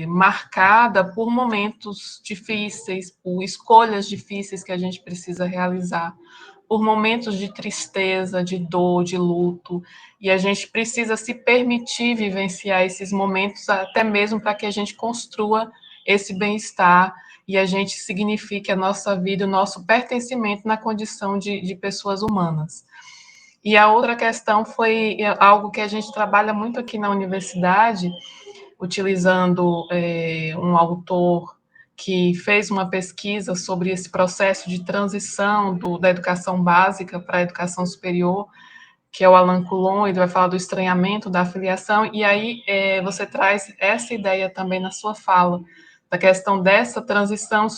marcada por momentos difíceis, por escolhas difíceis que a gente precisa realizar, por momentos de tristeza, de dor, de luto, e a gente precisa se permitir vivenciar esses momentos, até mesmo para que a gente construa esse bem-estar e a gente signifique a nossa vida, o nosso pertencimento na condição de pessoas humanas. E a outra questão foi algo que a gente trabalha muito aqui na universidade, utilizando um autor que fez uma pesquisa sobre esse processo de transição da educação básica para a educação superior, que é o Alain Coulon. Ele vai falar do estranhamento da afiliação, e aí você traz essa ideia também na sua fala, da questão dessa transição,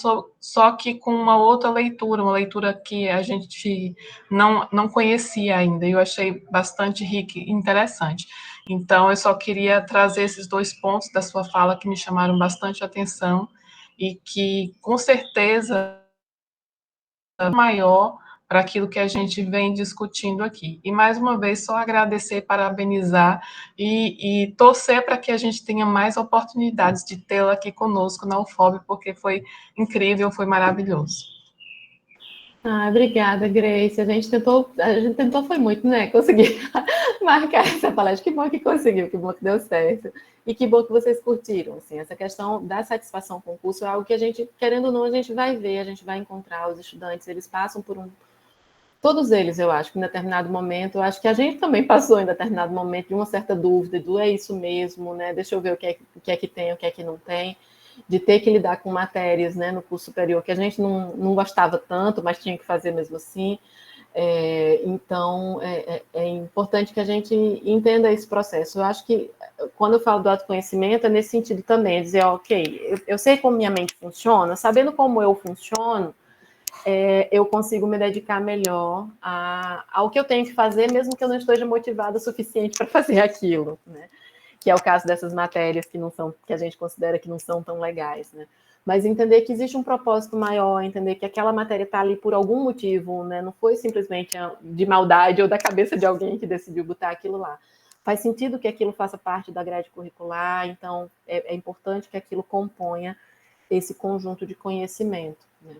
só que com uma outra leitura, uma leitura que a gente não conhecia ainda, e eu achei bastante rica e interessante. Então, eu só queria trazer esses 2 pontos da sua fala que me chamaram bastante atenção e que, com certeza, é maior para aquilo que a gente vem discutindo aqui. E, mais uma vez, só agradecer, parabenizar e torcer para que a gente tenha mais oportunidades de tê-la aqui conosco na UFOB, porque foi incrível, foi maravilhoso. Obrigada, Grace. A gente tentou foi muito, né? Conseguir marcar essa palestra. Que bom que conseguiu, que bom que deu certo. E que bom que vocês curtiram. Assim, essa questão da satisfação com o curso é algo que a gente, querendo ou não, a gente vai ver, a gente vai encontrar os estudantes, eles passam por todos eles, eu acho, que em determinado momento, eu acho que a gente também passou em determinado momento de uma certa dúvida, do é isso mesmo, né? Deixa eu ver o que é que tem, o que é que não tem, de ter que lidar com matérias, né, no curso superior que a gente não gostava tanto, mas tinha que fazer mesmo assim. Então, é importante que a gente entenda esse processo. Eu acho que, quando eu falo do autoconhecimento, é nesse sentido também, dizer, ok, eu sei como minha mente funciona, sabendo como eu funciono, eu consigo me dedicar melhor ao que eu tenho que fazer, mesmo que eu não esteja motivada o suficiente para fazer aquilo, né? Que é o caso dessas matérias que a gente considera que não são tão legais, né? Mas entender que existe um propósito maior, entender que aquela matéria está ali por algum motivo, né? Não foi simplesmente de maldade ou da cabeça de alguém que decidiu botar aquilo lá. Faz sentido que aquilo faça parte da grade curricular, então é importante que aquilo componha esse conjunto de conhecimento, né?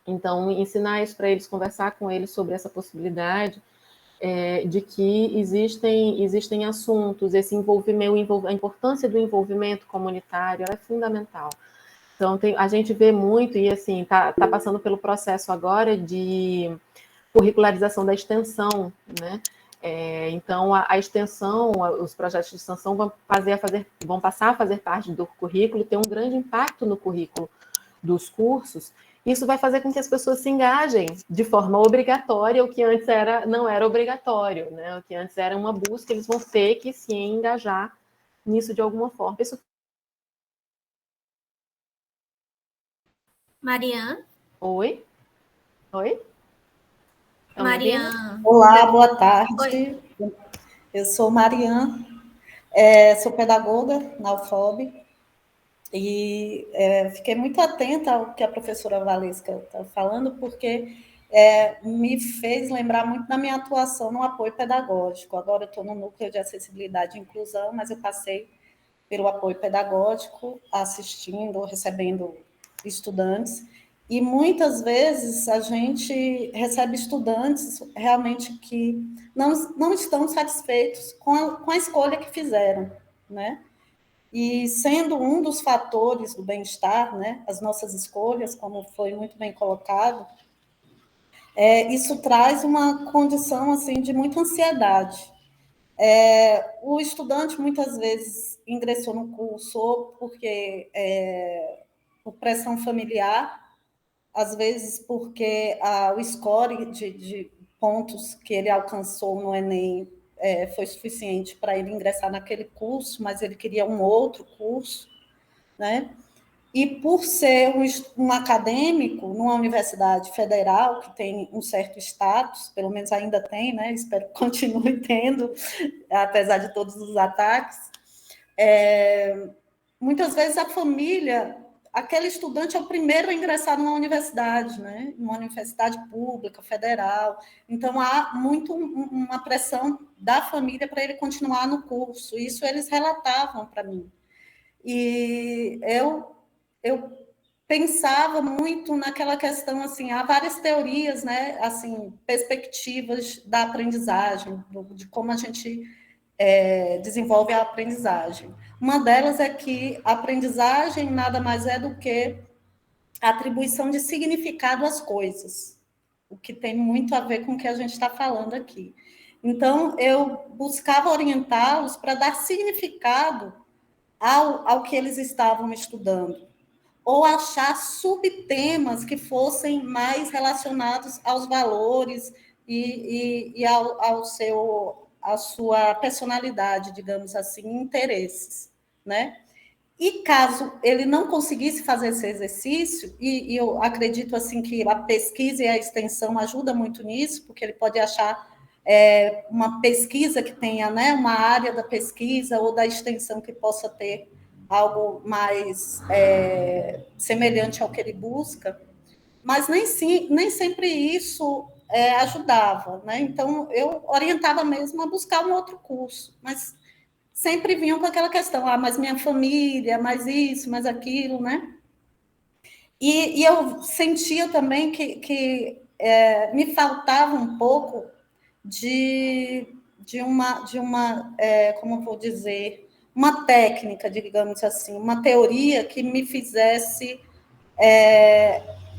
Então, ensinar isso para eles, conversar com eles sobre essa possibilidade de que existem assuntos, esse envolvimento, a importância do envolvimento comunitário é fundamental. Então, a gente vê muito, e assim, está passando pelo processo agora de curricularização da extensão, né? Então, a extensão, os projetos de extensão vão passar a fazer parte do currículo, ter um grande impacto no currículo dos cursos. Isso vai fazer com que as pessoas se engajem de forma obrigatória, o que antes não era obrigatório, né? O que antes era uma busca, eles vão ter que se engajar nisso de alguma forma. Mariana? Oi? Mariana. Olá, boa tarde. Oi. Eu sou Mariana, sou pedagoga na UFOB e fiquei muito atenta ao que a professora Valesca está falando, porque me fez lembrar muito da minha atuação no apoio pedagógico. Agora eu estou no núcleo de acessibilidade e inclusão, mas eu passei pelo apoio pedagógico, assistindo, recebendo estudantes, e muitas vezes a gente recebe estudantes realmente que não estão satisfeitos com a escolha que fizeram, né? E sendo um dos fatores do bem-estar, né, as nossas escolhas, como foi muito bem colocado, isso traz uma condição assim de muita ansiedade. O estudante muitas vezes ingressou no curso ou porque por pressão familiar, às vezes porque o score de pontos que ele alcançou no Enem foi suficiente para ele ingressar naquele curso, mas ele queria um outro curso, né? E por ser um acadêmico numa universidade federal, que tem um certo status, pelo menos ainda tem, né? Espero que continue tendo, apesar de todos os ataques, muitas vezes a família, aquele estudante é o primeiro a ingressar numa universidade, né? Numa universidade pública, federal. Então, há muito uma pressão da família para ele continuar no curso. Isso eles relatavam para mim. E eu pensava muito naquela questão, assim, há várias teorias, né? Assim, perspectivas da aprendizagem, de como a gente desenvolve a aprendizagem. Uma delas é que a aprendizagem nada mais é do que a atribuição de significado às coisas, o que tem muito a ver com o que a gente está falando aqui. Então, eu buscava orientá-los para dar significado ao que eles estavam estudando, ou achar subtemas que fossem mais relacionados aos valores e à sua personalidade, digamos assim, interesses, né? E caso ele não conseguisse fazer esse exercício, e eu acredito assim que a pesquisa e a extensão ajudam muito nisso, porque ele pode achar uma pesquisa que tenha, né, uma área da pesquisa ou da extensão que possa ter algo mais semelhante ao que ele busca, mas nem sempre isso ajudava, né? Então, eu orientava mesmo a buscar um outro curso, mas sempre vinham com aquela questão, mas minha família, mais isso, mais aquilo, né? E eu sentia também que me faltava um pouco de uma como eu vou dizer, uma técnica, digamos assim, uma teoria que me fizesse,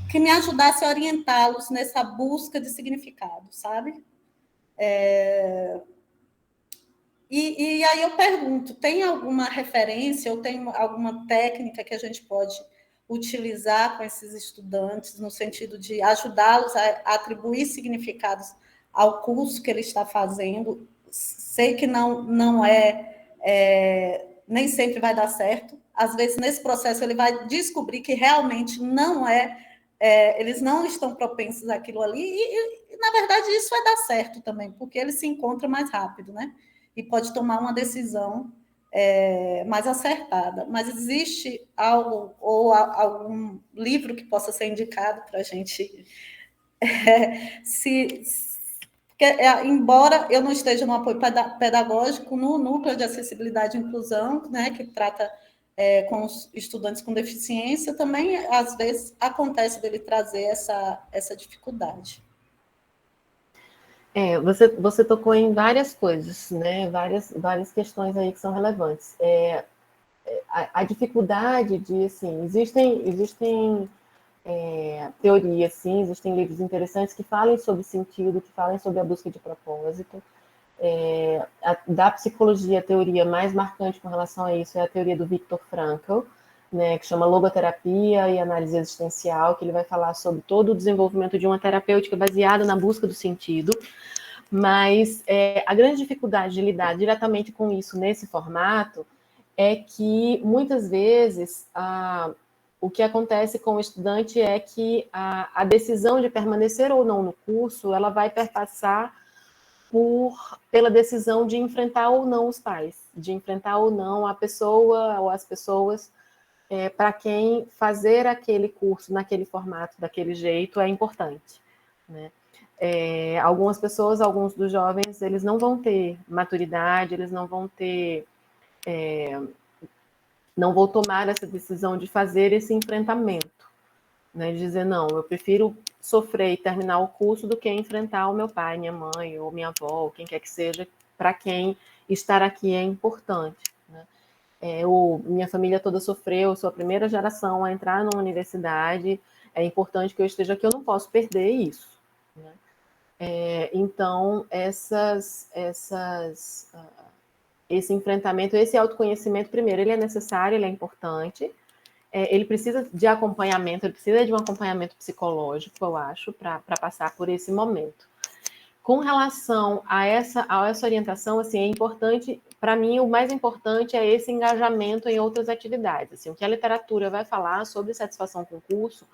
que me ajudasse a orientá-los nessa busca de significado, sabe? E aí eu pergunto, tem alguma referência ou tem alguma técnica que a gente pode utilizar com esses estudantes no sentido de ajudá-los a atribuir significados ao curso que ele está fazendo? Sei que não nem sempre vai dar certo. Às vezes, nesse processo, ele vai descobrir que realmente não eles não estão propensos àquilo ali, e, na verdade, isso vai dar certo também, porque ele se encontra mais rápido, né? E pode tomar uma decisão mais acertada. Mas existe algo, ou algum livro que possa ser indicado para a gente embora eu não esteja no apoio pedagógico, no núcleo de acessibilidade e inclusão, né, que trata com os estudantes com deficiência, também, às vezes, acontece dele trazer essa dificuldade. Você tocou em várias coisas, né? Várias questões aí que são relevantes. A dificuldade de, assim, existem teorias, sim, existem livros interessantes que falem sobre sentido, que falem sobre a busca de propósito. Da psicologia, a teoria mais marcante com relação a isso é a teoria do Viktor Frankl, né, que chama logoterapia e análise existencial, que ele vai falar sobre todo o desenvolvimento de uma terapêutica baseada na busca do sentido. Mas a grande dificuldade de lidar diretamente com isso nesse formato é que, muitas vezes, o que acontece com o estudante é que a decisão de permanecer ou não no curso, ela vai perpassar pela decisão de enfrentar ou não os pais, de enfrentar ou não a pessoa ou as pessoas para quem fazer aquele curso naquele formato, daquele jeito, é importante, né? Algumas pessoas, alguns dos jovens, eles não vão ter maturidade, eles não vão ter... não vou tomar essa decisão de fazer esse enfrentamento, né, de dizer, não, eu prefiro sofrer e terminar o curso do que enfrentar o meu pai, minha mãe, ou minha avó, ou quem quer que seja, para quem estar aqui é importante, né? Minha família toda sofreu, eu sou a primeira geração a entrar numa universidade, é importante que eu esteja aqui, eu não posso perder isso, né? Então, esse enfrentamento, esse autoconhecimento, primeiro, ele é necessário, ele é importante, ele precisa de acompanhamento, ele precisa de um acompanhamento psicológico, eu acho, para passar por esse momento. Com relação a essa orientação, assim, é importante, para mim, o mais importante é esse engajamento em outras atividades. Assim, o que a literatura vai falar sobre satisfação com o curso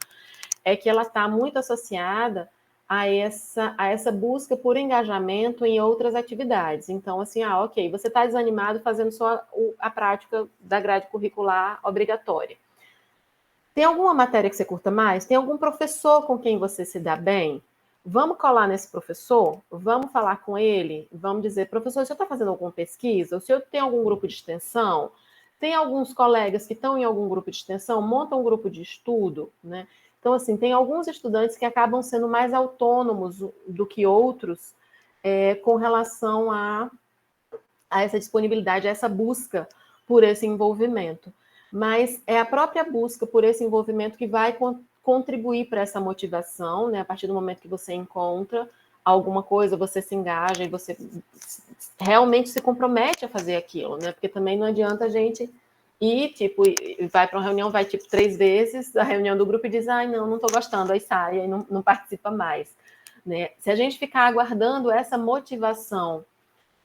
é que ela está muito associada a essa busca por engajamento em outras atividades. Então, assim, ok, você está desanimado fazendo só a prática da grade curricular obrigatória. Tem alguma matéria que você curta mais? Tem algum professor com quem você se dá bem? Vamos colar nesse professor? Vamos falar com ele? Vamos dizer, professor, o senhor está fazendo alguma pesquisa? O senhor tem algum grupo de extensão? Tem alguns colegas que estão em algum grupo de extensão? Monta um grupo de estudo, né? Então, assim, tem alguns estudantes que acabam sendo mais autônomos do que outros com relação a essa disponibilidade, a essa busca por esse envolvimento. Mas é a própria busca por esse envolvimento que vai contribuir para essa motivação, né? A partir do momento que você encontra alguma coisa, você se engaja e você realmente se compromete a fazer aquilo, né? Porque também não adianta a gente ir, tipo, vai para uma reunião, vai, tipo, 3 vezes, a reunião do grupo e diz, ai, não estou gostando, aí sai, aí não participa mais, né? Se a gente ficar aguardando essa motivação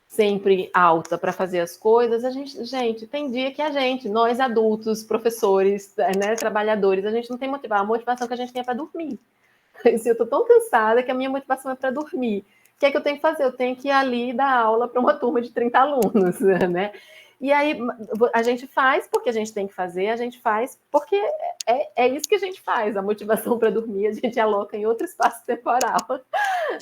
sempre alta para fazer as coisas, gente, tem dia que nós adultos, professores, né, trabalhadores, a gente não tem motivação. A motivação que a gente tem é para dormir. Se eu estou tão cansada que a minha motivação é para dormir. O que é que eu tenho que fazer? Eu tenho que ir ali dar aula para uma turma de 30 alunos, né? E aí a gente faz porque a gente tem que fazer, a gente faz porque é isso que a gente faz. A motivação para dormir a gente aloca em outro espaço temporal,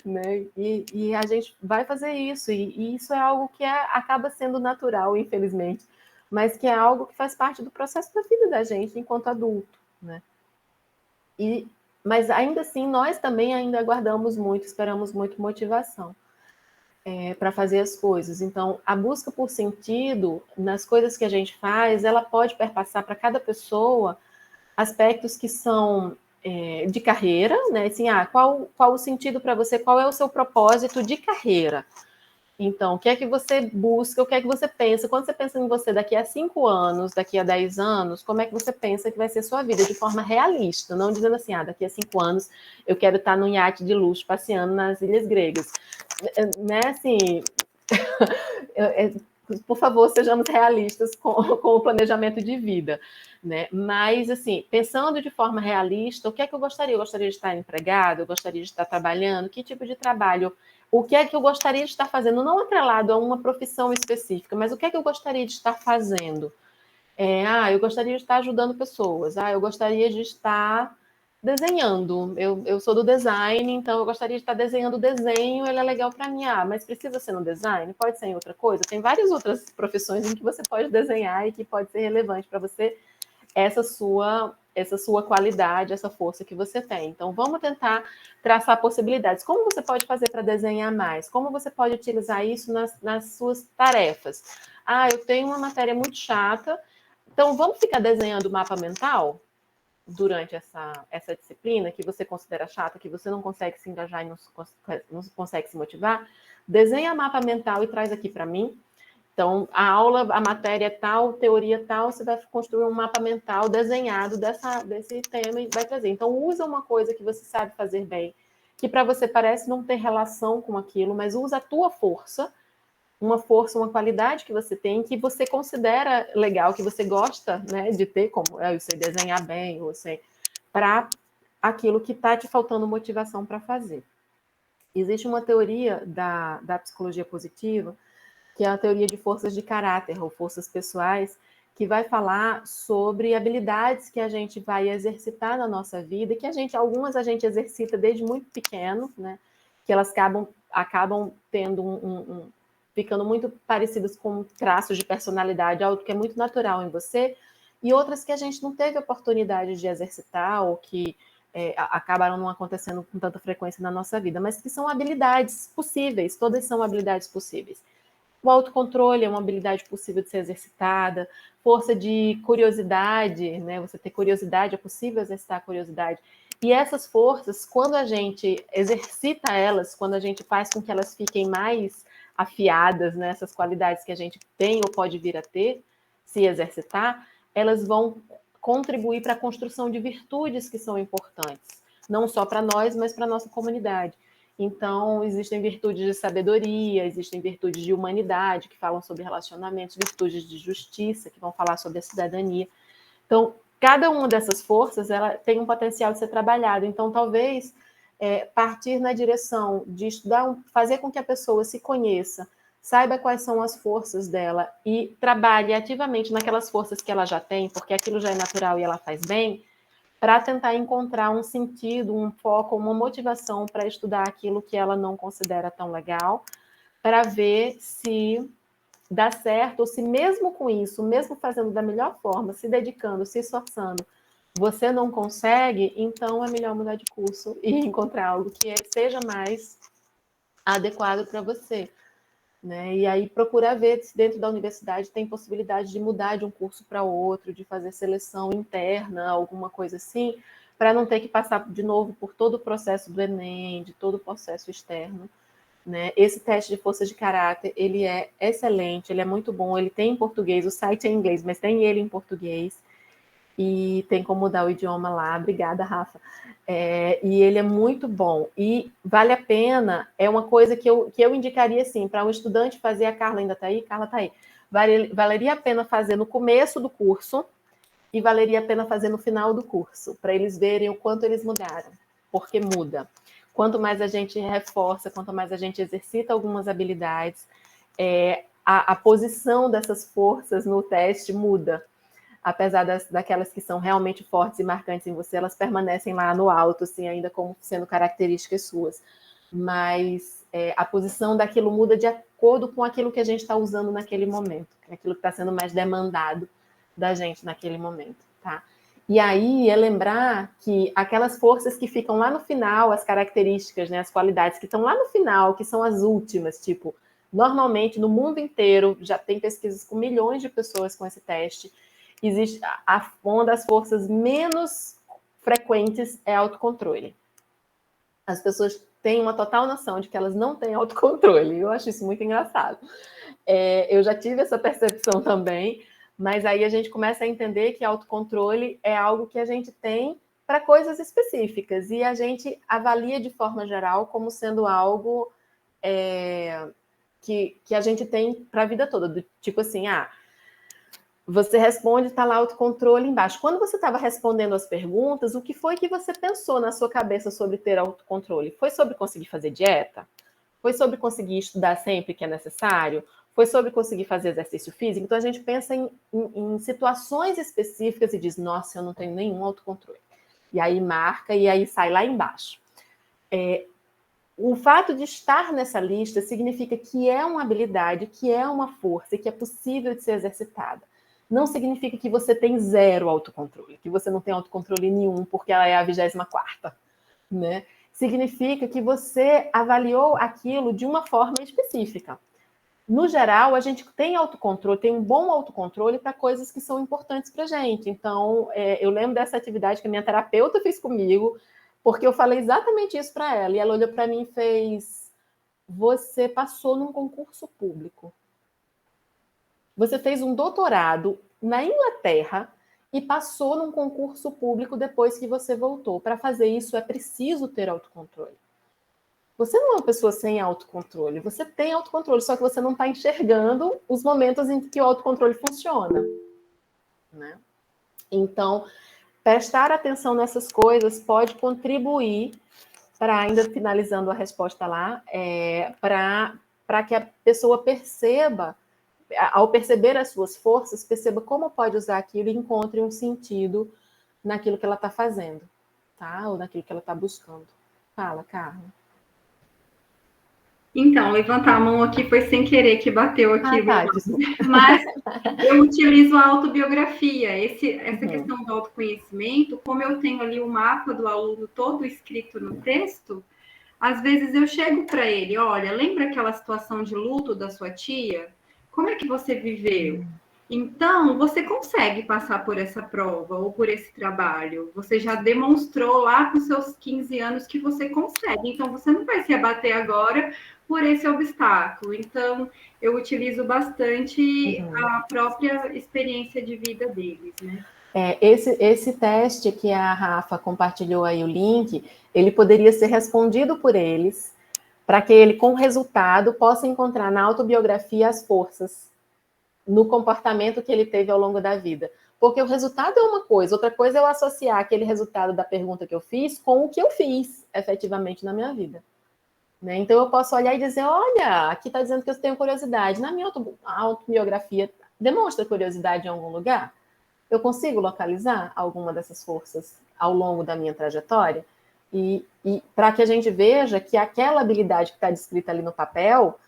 né? E a gente vai fazer isso, e isso é algo que acaba sendo natural, infelizmente, mas que é algo que faz parte do processo da vida da gente enquanto adulto, né? Mas ainda assim, nós também ainda aguardamos muito, esperamos muito motivação para fazer as coisas. Então, a busca por sentido nas coisas que a gente faz, ela pode perpassar para cada pessoa aspectos que são de carreira, né? Assim, qual o sentido para você? Qual é o seu propósito de carreira? Então, o que é que você busca, o que é que você pensa? Quando você pensa em você daqui a 5 anos, daqui a 10 anos, como é que você pensa que vai ser sua vida? De forma realista, não dizendo assim, daqui a 5 anos eu quero estar num iate de luxo passeando nas ilhas gregas. Né, assim, por favor, sejamos realistas com o planejamento de vida, né? Mas, assim, pensando de forma realista, o que é que eu gostaria? Eu gostaria de estar empregado? Eu gostaria de estar trabalhando? Que tipo de trabalho? O que é que eu gostaria de estar fazendo? Não atrelado a uma profissão específica, mas o que é que eu gostaria de estar fazendo? Eu gostaria de estar ajudando pessoas. Eu gostaria de estar desenhando. Eu sou do design, então eu gostaria de estar desenhando desenho, ele é legal para mim. Mas precisa ser no design? Pode ser em outra coisa? Tem várias outras profissões em que você pode desenhar e que pode ser relevante para você essa sua qualidade, essa força que você tem. Então, vamos tentar traçar possibilidades. Como você pode fazer para desenhar mais? Como você pode utilizar isso nas suas tarefas? Eu tenho uma matéria muito chata, então vamos ficar desenhando mapa mental durante essa disciplina que você considera chata, que você não consegue se engajar e não consegue se motivar? Desenha mapa mental e traz aqui para mim. Então, a matéria tal, teoria tal, você vai construir um mapa mental desenhado desse tema e vai trazer. Então, usa uma coisa que você sabe fazer bem, que para você parece não ter relação com aquilo, mas usa a tua força, uma qualidade que você tem, que você considera legal, que você gosta, né, de ter, como eu sei desenhar bem, ou sei, para aquilo que está te faltando motivação para fazer. Existe uma teoria da psicologia positiva, que é a teoria de forças de caráter, ou forças pessoais, que vai falar sobre habilidades que a gente vai exercitar na nossa vida, que algumas a gente exercita desde muito pequeno, né? Que elas acabam tendo ficando muito parecidas com traços de personalidade, algo que é muito natural em você, e outras que a gente não teve oportunidade de exercitar, ou que acabaram não acontecendo com tanta frequência na nossa vida, mas que são habilidades possíveis, todas são habilidades possíveis. O autocontrole é uma habilidade possível de ser exercitada, força de curiosidade, né? Você ter curiosidade, é possível exercitar a curiosidade. E essas forças, quando a gente exercita elas, quando a gente faz com que elas fiquem mais afiadas, né? Essas qualidades que a gente tem ou pode vir a ter, se exercitar, elas vão contribuir para a construção de virtudes que são importantes, não só para nós, mas para a nossa comunidade. Então, existem virtudes de sabedoria, existem virtudes de humanidade, que falam sobre relacionamentos, virtudes de justiça, que vão falar sobre a cidadania. Então, cada uma dessas forças, ela tem um potencial de ser trabalhado. Então, talvez partir na direção de estudar, fazer com que a pessoa se conheça, saiba quais são as forças dela e trabalhe ativamente naquelas forças que ela já tem, porque aquilo já é natural e ela faz bem, para tentar encontrar um sentido, um foco, uma motivação para estudar aquilo que ela não considera tão legal, para ver se dá certo, ou se mesmo com isso, mesmo fazendo da melhor forma, se dedicando, se esforçando, você não consegue, então é melhor mudar de curso e encontrar algo que seja mais adequado para você. Né? E aí procurar ver se dentro da universidade tem possibilidade de mudar de um curso para outro, de fazer seleção interna, alguma coisa assim, para não ter que passar de novo por todo o processo do Enem, de todo o processo externo. Né? Esse teste de força de caráter, ele é excelente, ele é muito bom, ele tem em português, o site é em inglês, mas tem ele em português. e tem como mudar o idioma lá. Obrigada, Rafa. E ele é muito bom. E vale a pena, é uma coisa que eu indicaria, assim, para um estudante fazer. A Carla ainda está aí? Carla está aí. Valeria a pena fazer no começo do curso e valeria a pena fazer no final do curso, para eles verem o quanto eles mudaram, porque muda. Quanto mais a gente reforça, quanto mais a gente exercita algumas habilidades, a posição dessas forças no teste muda. Apesar daquelas que são realmente fortes e marcantes em você, elas permanecem lá no alto, assim, ainda como sendo características suas. Mas a posição daquilo muda de acordo com aquilo que a gente está usando naquele momento, aquilo que está sendo mais demandado da gente naquele momento, tá? E aí é lembrar que aquelas forças que ficam lá no final, as características, né, as qualidades que estão lá no final, que são as últimas, tipo, normalmente no mundo inteiro, já tem pesquisas com milhões de pessoas com esse teste, existe uma das forças menos frequentes é autocontrole. As pessoas têm uma total noção de que elas não têm autocontrole. Eu acho isso muito engraçado. Eu já tive essa percepção também, mas aí a gente começa a entender que autocontrole é algo que a gente tem para coisas específicas e a gente avalia de forma geral como sendo algo que a gente tem para a vida toda, do tipo assim, você responde, está lá autocontrole embaixo. Quando você estava respondendo as perguntas, o que foi que você pensou na sua cabeça sobre ter autocontrole? Foi sobre conseguir fazer dieta? Foi sobre conseguir estudar sempre que é necessário? Foi sobre conseguir fazer exercício físico? Então, a gente pensa em situações específicas e diz, nossa, eu não tenho nenhum autocontrole. E aí marca e aí sai lá embaixo. O fato de estar nessa lista significa que é uma habilidade, que é uma força e que é possível de ser exercitada. Não significa que você tem zero autocontrole, que você não tem autocontrole nenhum porque ela é a 24ª, né? Significa que você avaliou aquilo de uma forma específica. No geral, a gente tem autocontrole, tem um bom autocontrole para coisas que são importantes para a gente. Então, eu lembro dessa atividade que a minha terapeuta fez comigo, porque eu falei exatamente isso para ela, e ela olhou para mim e fez, você passou num concurso público. Você fez um doutorado na Inglaterra e passou num concurso público depois que você voltou. Para fazer isso, é preciso ter autocontrole. Você não é uma pessoa sem autocontrole. Você tem autocontrole, só que você não está enxergando os momentos em que o autocontrole funciona, né? Então, prestar atenção nessas coisas pode contribuir para, ainda finalizando a resposta lá, para que a pessoa perceba, ao perceber as suas forças, perceba como pode usar aquilo e encontre um sentido naquilo que ela está fazendo, tá? Ou naquilo que ela está buscando. Fala, Carla. Então, levantar a mão aqui foi sem querer que bateu aqui. Tá, mas eu utilizo a autobiografia. Essa questão do autoconhecimento, como eu tenho ali o mapa do aluno todo escrito no texto, às vezes eu chego para ele, olha, lembra aquela situação de luto da sua tia? Como é que você viveu? Então, você consegue passar por essa prova ou por esse trabalho. Você já demonstrou lá com seus 15 anos que você consegue. Então, você não vai se abater agora por esse obstáculo. Então, eu utilizo bastante a própria experiência de vida deles, né? Esse teste que a Rafa compartilhou aí o link, ele poderia ser respondido por eles, para que ele, com o resultado, possa encontrar na autobiografia as forças no comportamento que ele teve ao longo da vida. Porque o resultado é uma coisa, outra coisa é eu associar aquele resultado da pergunta que eu fiz com o que eu fiz, efetivamente, na minha vida. Né? Então, eu posso olhar e dizer, olha, aqui está dizendo que eu tenho curiosidade. Na minha autobiografia, demonstra curiosidade em algum lugar? Eu consigo localizar alguma dessas forças ao longo da minha trajetória? E para que a gente veja que aquela habilidade que está descrita ali no papel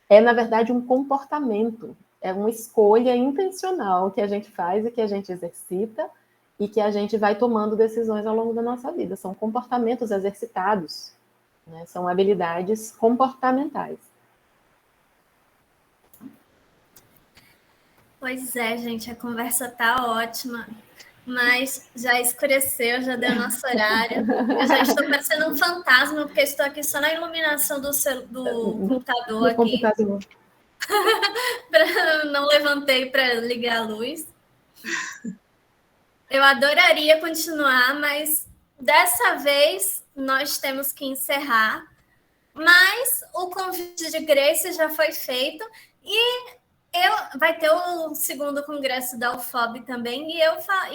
é, na verdade, um comportamento, é uma escolha intencional que a gente faz e que a gente exercita e que a gente vai tomando decisões ao longo da nossa vida. São comportamentos exercitados, né? São habilidades comportamentais. Pois é, gente, a conversa tá ótima, mas já escureceu, já deu nosso horário. Eu já estou parecendo um fantasma, porque estou aqui só na iluminação do computador aqui. Não levantei para ligar a luz. Eu adoraria continuar, mas dessa vez nós temos que encerrar. Mas o convite de Grace já foi feito e vai ter o segundo congresso da UFOB também, e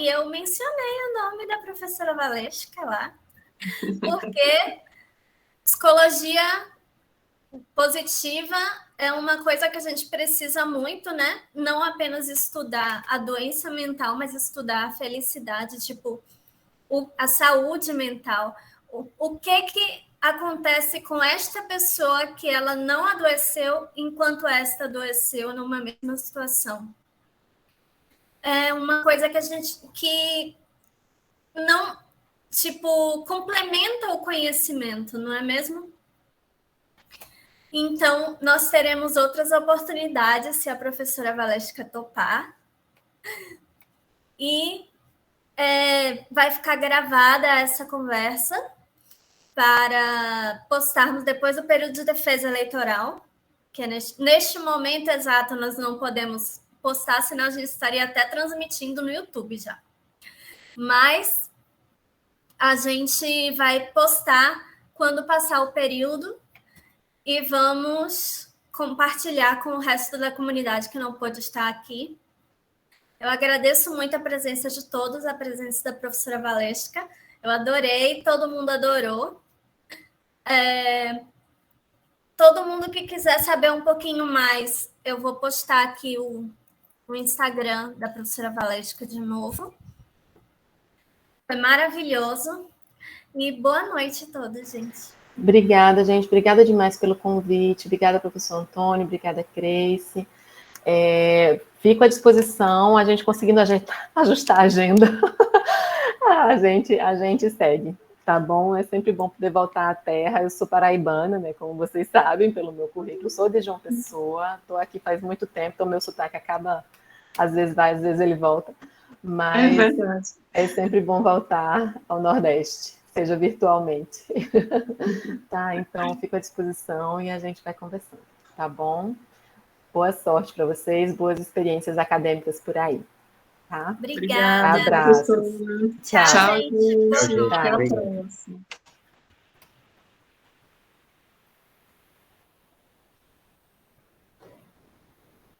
eu mencionei o nome da professora Valesca lá, porque psicologia positiva é uma coisa que a gente precisa muito, né? Não apenas estudar a doença mental, mas estudar a felicidade, tipo, a saúde mental. O que acontece com esta pessoa que ela não adoeceu enquanto esta adoeceu numa mesma situação? É uma coisa que a gente que não, tipo, complementa o conhecimento, não é mesmo? Então, nós teremos outras oportunidades se a professora Valesca topar. E vai ficar gravada essa conversa para postarmos depois do período de defesa eleitoral, que é neste momento exato nós não podemos postar, senão a gente estaria até transmitindo no YouTube já. Mas a gente vai postar quando passar o período e vamos compartilhar com o resto da comunidade que não pôde estar aqui. Eu agradeço muito a presença de todos, a presença da professora Valesca. Eu adorei, todo mundo adorou. Todo mundo que quiser saber um pouquinho mais, eu vou postar aqui o Instagram da professora Valesca de novo. Foi maravilhoso. E boa noite a todos, gente. Obrigada, gente. Obrigada demais pelo convite. Obrigada, professor Antônio. Obrigada, Grace. Fico à disposição, a gente conseguindo ajustar a agenda. a gente segue, tá bom? É sempre bom poder voltar à terra. Eu sou paraibana, né? Como vocês sabem, pelo meu currículo. Sou de João Pessoa. Estou aqui faz muito tempo, então meu sotaque acaba, às vezes vai, às vezes ele volta. Mas é sempre bom voltar ao Nordeste, seja virtualmente. Tá, então fico à disposição e a gente vai conversando, tá bom? Boa sorte para vocês, boas experiências acadêmicas por aí, tá? Obrigada. Abraços. Tchau, gente. Tchau. Até a próxima.